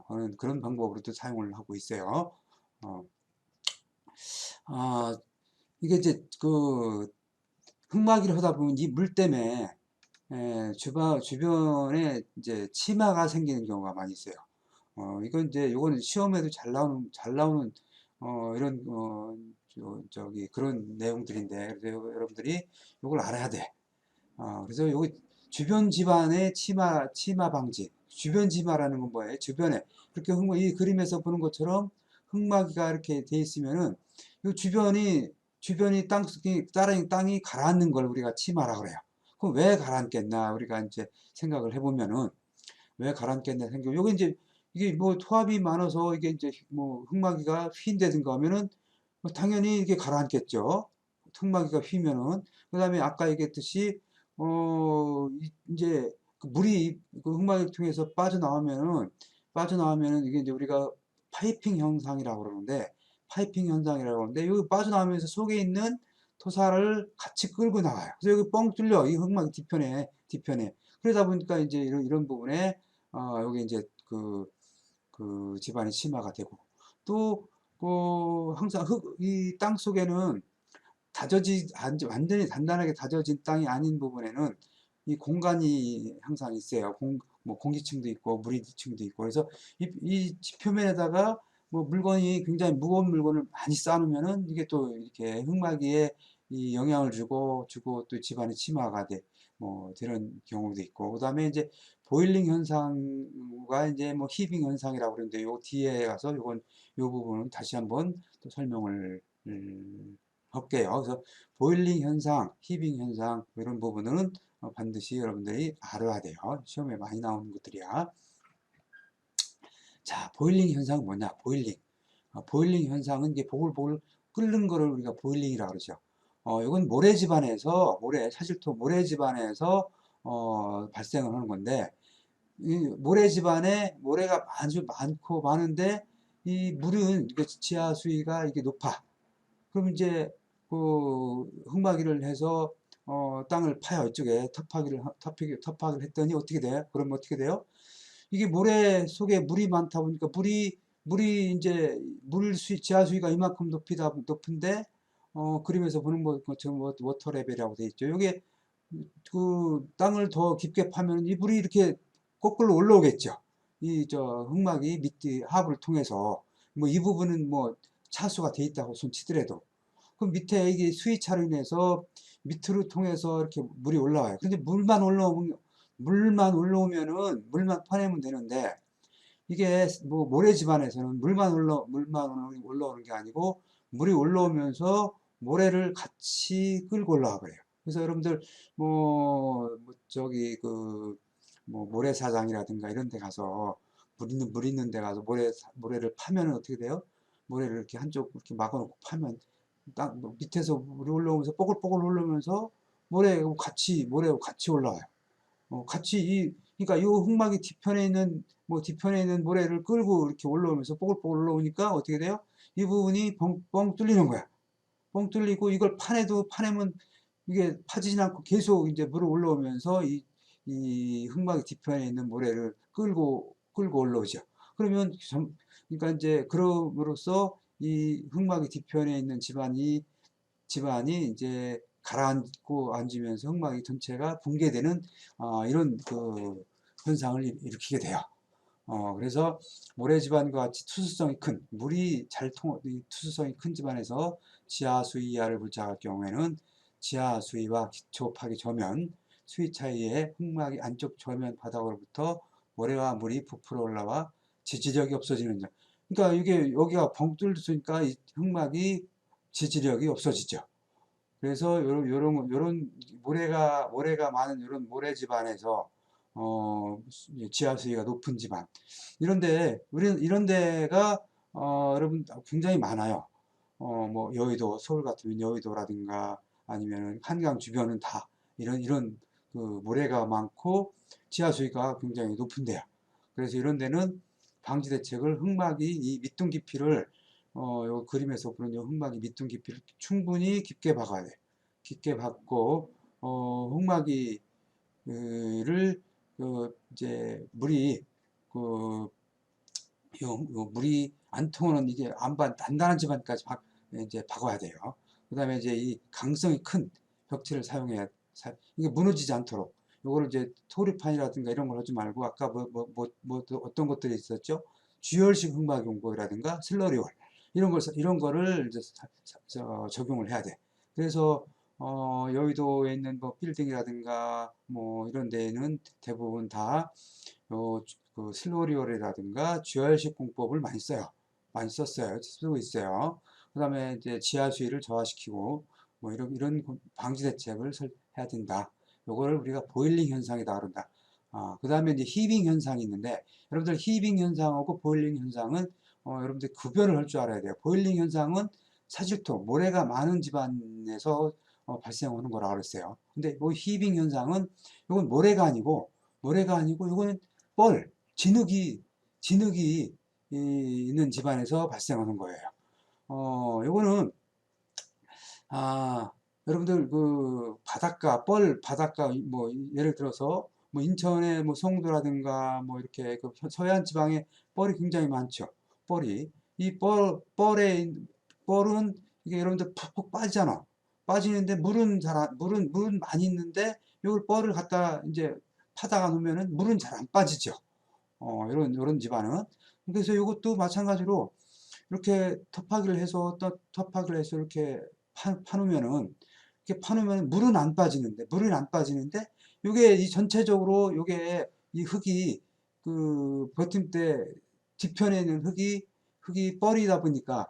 S1: 하는 그런 방법으로도 사용을 하고 있어요. 어, 아, 이게 이제 그 흙막이를 하다 보면 이 물 때문에 주변에 이제 치마가 생기는 경우가 많이 있어요. 이건 이제 요거는 시험에도 잘 나오는 이런 저기 그런 내용들인데 그래서 여러분들이 요걸 알아야 돼. 그래서 여기 주변 집안의 치마 방지. 주변 치마라는 건 뭐예요? 주변에 이렇게 이 그림에서 보는 것처럼 흙막이가 이렇게 돼 있으면은 이 주변이 땅이 가라앉는 걸 우리가 치마라고 그래요. 그럼 왜 가라앉겠나 우리가 이제 생각을 해보면은 왜 가라앉겠나 생각. 여기 이제 이게 뭐 토합이 많아서 이게 이제 뭐 흙막이가 휜다든가 하면은 뭐 당연히 이게 가라앉겠죠. 흙막이가 휘면은. 그다음에 아까 얘기했듯이 이제 그 물이 그 흙막을 통해서 빠져나오면은 이게 이제 우리가 파이핑 현상이라고 그러는데 파이핑 현상이라고 하는데 여기 빠져나오면서 속에 있는 토사를 같이 끌고 나와요. 그래서 여기 뻥 뚫려 이 흙막 뒤편에 그러다 보니까 이제 이런 부분에 여기 이제 그 집안의 심화가 되고 또 항상 이 땅 속에는 완전히 단단하게 다져진 땅이 아닌 부분에는 이 공간이 항상 있어요. 뭐 공기층도 있고 무리층도 있고 그래서 이 표면에다가 뭐 물건이 굉장히 무거운 물건을 많이 쌓으면은 이게 또 이렇게 흙막이에 이 영향을 주고 또 집안의 침하가 뭐 되는 경우도 있고 그다음에 이제 보일링 현상과 이제 뭐 히빙 현상이라고 그러는데 요 뒤에 가서 요 부분은 다시 한번 또 설명을 할게요. 그래서 보일링 현상, 히빙 현상 이런 부분은 반드시 여러분들이 알아야 돼요. 시험에 많이 나오는 것들이야. 자, 보일링 현상은 뭐냐? 보일링 현상은 이게 보글보글 끓는 거를 우리가 보일링이라고 그러죠. 이건 사실토 모래 지반에서 발생을 하는 건데 이 모래 지반에 모래가 아주 많은데 이 물은 지하 수위가 이게 높아. 그럼 이제 그 흙막이를 해서 땅을 파요. 이쪽에 터파기를 했더니 어떻게 돼? 그러면 어떻게 돼요? 이게 모래 속에 물이 많다 보니까 물이 이제 지하 수위가 이만큼 높은데 그림에서 보는 것처럼 워터 레벨이라고 돼 있죠. 이게 그 땅을 더 깊게 파면 이 물이 이렇게 거꾸로 올라오겠죠. 이 저 흙막이 밑에 하부를 통해서 뭐 이 부분은 뭐 차수가 돼 있다고 손치더라도 그럼 밑에 이게 수위차로 인해서 밑으로 통해서 이렇게 물이 올라와요. 근데 물만 올라오면은 물만 퍼내면 되는데 이게 뭐 모래 집안에서는 물만 올라오는 게 아니고 물이 올라오면서 모래를 같이 끌고 올라와 버려요. 그래서 여러분들 뭐 저기 뭐 모래사장이라든가 이런 데 가서 물 있는 데 가서 모래를 파면 어떻게 돼요? 모래를 이렇게 한쪽 이렇게 막아놓고 파면 땅 밑에서 물이 올라오면서 뽀글뽀글 올라오면서 모래하고 같이 올라와요. 그러니까 이 흙막이 뒤편에 있는 모래를 끌고 이렇게 올라오면서 뽀글뽀글 올라오니까 어떻게 돼요? 이 부분이 뻥 뚫리는 거야. 뻥 뚫리고 이걸 파내면 이게 파지진 않고 계속 이제 물이 올라오면서 이 흙막이 뒤편에 있는 모래를 끌고 올라오죠. 그러니까 이제 그럼으로써 이 흙막이 뒤편에 있는 집안이 이제 가라앉고 앉으면서 흙막이 전체가 붕괴되는 이런 현상을 일으키게 돼요. 그래서 모래 집안과 같이 투수성이 큰 집안에서 지하 수위 이하를 불착할 경우에는 지하 수위와 기초 파기 저면 수위 차이에 흙막이 안쪽 저면 바닥으로부터 모래와 물이 부풀어 올라와 지지력이 없어지는 점. 그러니까 이게 여기가 벙 뚫렸으니까 이 흙막이 지지력이 없어지죠. 그래서 요런 모래가 많은 요런 모래 집안에서 지하 수위가 높은 집안 이런 데가 여러분 굉장히 많아요. 뭐 여의도 서울 같으면 여의도라든가 아니면 한강 주변은 다 이런 그 모래가 많고 지하 수위가 굉장히 높은 데야. 그래서 이런 데는 방지 대책을 흙막이 이 밑둥 깊이를 요 그림에서 보는 요 흙막이 밑둥 깊이를 충분히 깊게 박아야 돼. 깊게 박고 흙막이 를 이제 물이 그 요 물이 안 통하는 이게 안반 단단한 집안까지 이제 박아야 돼요. 그다음에 이제 이 강성이 큰 벽체를 사용해야 이게 무너지지 않도록 요거를 이제 토리판이라든가 이런 걸 하지 말고 아까 또 어떤 것들이 있었죠? 주열식 흙막 용법이라든가 슬러리월 이런 거를 이제 적용을 해야 돼. 그래서 여의도에 있는 뭐 빌딩이라든가 뭐 이런 데에는 대부분 다 그 슬로리월이라든가 주열식 공법을 많이 써요. 많이 썼어요. 쓰고 있어요. 그 다음에 이제 지하 수위를 저하시키고 뭐 이런 방지 대책을 해야 된다. 요거를 우리가 보일링 현상이다 그런다. 그 다음에 이제 히빙 현상이 있는데 여러분들 히빙 현상하고 보일링 현상은 여러분들 구별을 할 줄 알아야 돼요. 보일링 현상은 사질토, 모래가 많은 집안에서 발생하는 거라고 그랬어요. 근데 이 히빙 현상은 이건 모래가 아니고 이거는 진흙이 있는 집안에서 발생하는 거예요. 요거는 여러분들 그 바닷가 뭐 예를 들어서 뭐 인천의 뭐 송도라든가 뭐 이렇게 그 서해안 지방에 뻘이 굉장히 많죠. 뻘이 이 뻘은 이게 여러분들 푹푹 빠지잖아. 빠지는데 물은 많이 있는데 이걸 뻘을 갖다 이제 파다가 놓으면은 물은 잘 안 빠지죠. 이런 집안은. 그래서 이것도 마찬가지로 이렇게 터파기를 해서 이렇게 파놓으면은 물은 안 빠지는데 요게 이 전체적으로 요게 이 흙이 그 버팀대 뒤편에 있는 흙이 뻘이다 보니까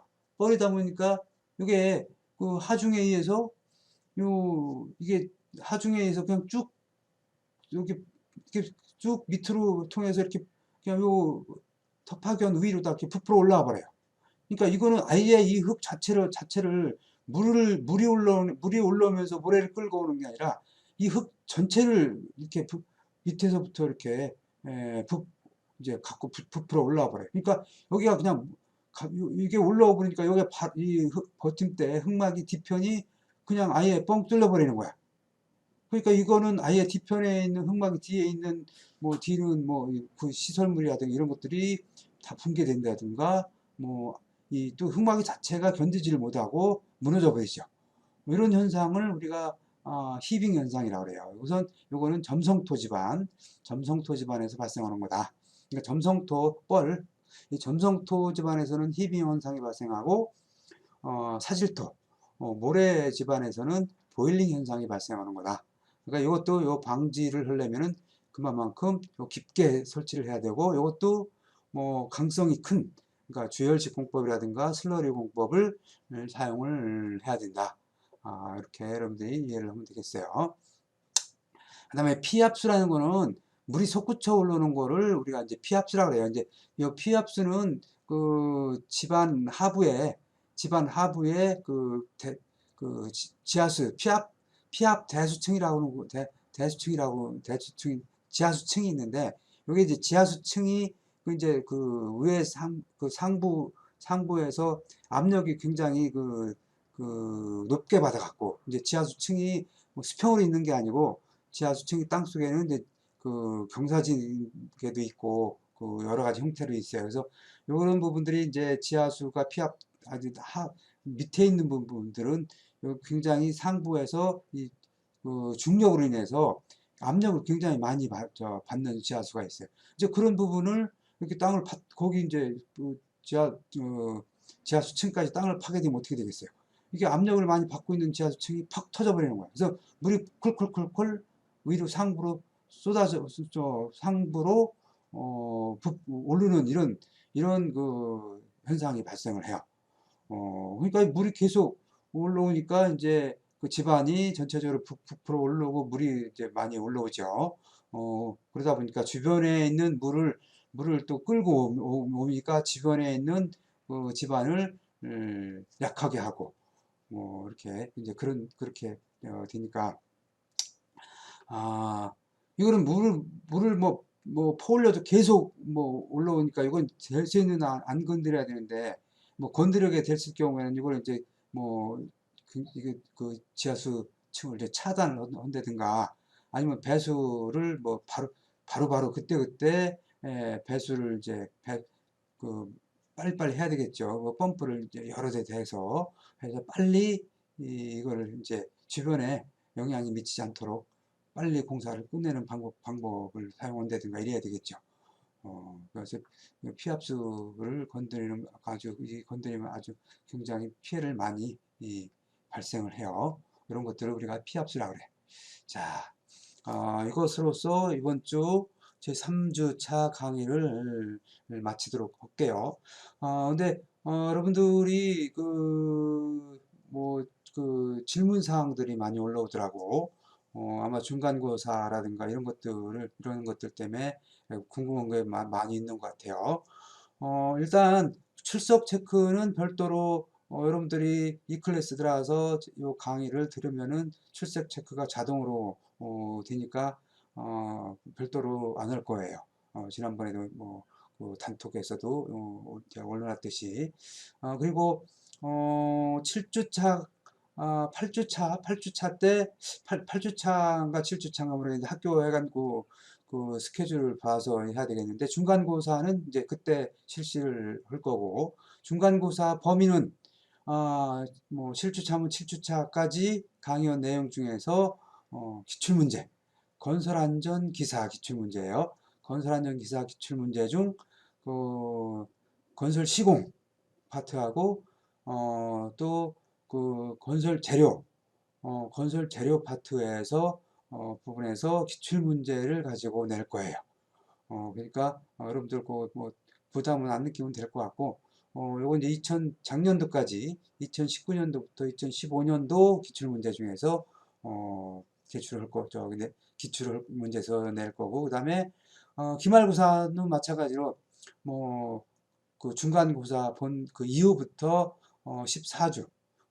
S1: 요게 그 하중에 의해서 이게 하중에 의해서 그냥 쭉 이렇게 쭉 밑으로 통해서 이렇게 그냥 요 터파견 위로 다 이렇게 부풀어 올라와 버려요. 그러니까 이거는 아예 이 흙 자체를 물이 올라오면서 모래를 끌고 오는 게 아니라 이 흙 전체를 이렇게 밑에서부터 이렇게 이제 갖고 부풀어 올라와 버려요. 그러니까 여기가 그냥 이게 올라와 버리니까 여기 이 버팀대 흙막이 뒤편이 그냥 아예 뻥 뚫려 버리는 거야. 그러니까 이거는 아예 뒤편에 있는 흙막이 뒤에 있는 뭐 뒤는 뭐 그 시설물이라든가 이런 것들이 다 붕괴된다든가 뭐 이 또 흙막이 자체가 견디지를 못하고 무너져 버리죠. 뭐 이런 현상을 우리가 히빙 현상이라고 그래요. 우선 요거는 점성토 집안에서 발생하는 거다. 그러니까 이 점성토 집안에서는 히빙 현상이 발생하고 사질토, 모래 집안에서는 보일링 현상이 발생하는 거다. 그러니까 이것도 요 방지를 하려면은 그만큼 깊게 설치를 해야 되고 이것도 뭐 강성이 큰 그러니까 주열식 공법이라든가 슬러리 공법을 사용을 해야 된다. 이렇게 여러분들이 이해를 하면 되겠어요. 그 다음에 피압수라는 거는 물이 솟구쳐 올라오는 거를 우리가 이제 피압수라고 그래요. 이제 이 피압수는 그 집안 하부에 그 지하수 피압 대수층이라고 지하수층이 있는데 여기 이제 지하수층이 그 이제 그 위에 그 상부에서 압력이 굉장히 높게 받아갖고 이제 지하수층이 뭐 수평으로 있는 게 아니고 지하수층이 땅속에는 이제 그 경사진계도 있고 그 여러 가지 형태로 있어요. 그래서 이런 부분들이 이제 지하수가 아주 밑에 있는 부분들은 굉장히 상부에서 그 중력으로 인해서 압력을 굉장히 많이 받는 지하수가 있어요. 이제 그런 부분을 이렇게 거기 이제 그 지하수층까지 땅을 파게 되면 어떻게 되겠어요? 이게 압력을 많이 받고 있는 지하수층이 팍 터져버리는 거예요. 그래서 물이 콜콜콜콜 위로 상부로 상부로 오르는 이런 그 현상이 발생을 해요. 그러니까 물이 계속 올라오니까 이제 그 집안이 전체적으로 부풀어 올라오고 물이 이제 많이 올라오죠. 그러다 보니까 주변에 있는 물을 또 끌고 오니까 주변에 있는 그 집안을 약하게 하고 이렇게 이제 그렇게 되니까 이거는 물을 뭐 뭐 퍼올려도 계속 뭐 올라오니까 이건 될 수 있는 안 건드려야 되는데 뭐 건드리게 됐을 경우에는 이걸 이제 뭐 이게 그 지하수 층을 이제 차단을 한다든가 아니면 배수를 뭐 바로 그때그때 배수를 이제 그 빨리빨리 해야 되겠죠. 뭐 펌프를 이제 여러 대 대서 해서 빨리 이거를 이제 주변에 영향이 미치지 않도록 빨리 공사를 끝내는 방법을 사용한다든가 이래야 되겠죠. 그래서 피압수를 건드리는 건드리면 아주 굉장히 피해를 많이 발생을 해요. 이런 것들을 우리가 피압수라고 그래. 자, 이것으로서 이번 주 제 3주차 강의를 마치도록 할게요. 근데 여러분들이 그 질문 사항들이 많이 올라오더라고. 아마 중간고사라든가 이런 것들 때문에 궁금한 게 많이 있는 것 같아요. 일단 출석 체크는 별도로 여러분들이 이 클래스 들어와서 이 강의를 들으면은 출석 체크가 자동으로 되니까 별도로 안 할 거예요. 지난번에도 그 단톡에서도 제가 올려놨듯이 그리고 7주차 8주차 때 8주차인가 7주차인가 모르겠는데 학교 해가지고 그 스케줄을 봐서 해야 되겠는데 중간고사는 이제 그때 실시를 할 거고 중간고사 범위는 뭐 7주차면 7주차까지 강의원 내용 중에서 기출문제 건설안전기사 기출문제예요. 건설안전기사 기출문제 중 건설 시공 파트하고 또 그 건설 재료 파트에서 부분에서 기출 문제를 가지고 낼 거예요. 그러니까 여러분들 뭐 부담은 안 느끼면 될 것 같고 요건 이제 작년도까지 2019년도부터 2015년도 기출 문제 중에서 제출을 할 거죠. 근데 기출을 문제에서 낼 거고 그다음에 기말고사는 마찬가지로 뭐 그 중간고사 본 그 이후부터 14주,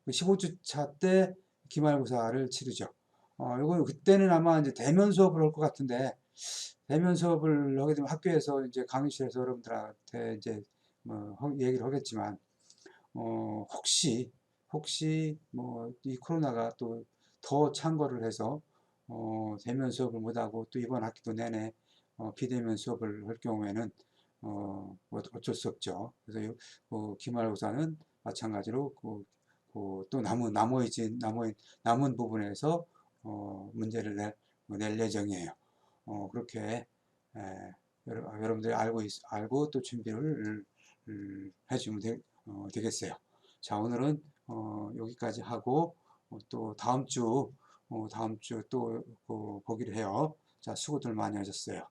S1: 15주차 때 기말고사를 치르죠. 요거 그때는 아마 이제 대면 수업을 할 것 같은데 대면 수업을 하게 되면 학교에서 이제 강의실에서 여러분들한테 이제 뭐 얘기를 하겠지만 혹시 뭐 이 코로나가 또 더 창궐을 해서 대면 수업을 못하고 또 이번 학기도 내내 비대면 수업을 할 경우에는 뭐 어쩔 수 없죠. 그래서 기말고사는 마찬가지로 또 남은 부분에서 문제를 낼 예정이에요. 그렇게 여러분들이 알고 또 준비를 해주면 되겠어요. 자, 오늘은 여기까지 하고 또 다음 주 또 보기로 해요. 자, 수고들 많이 하셨어요.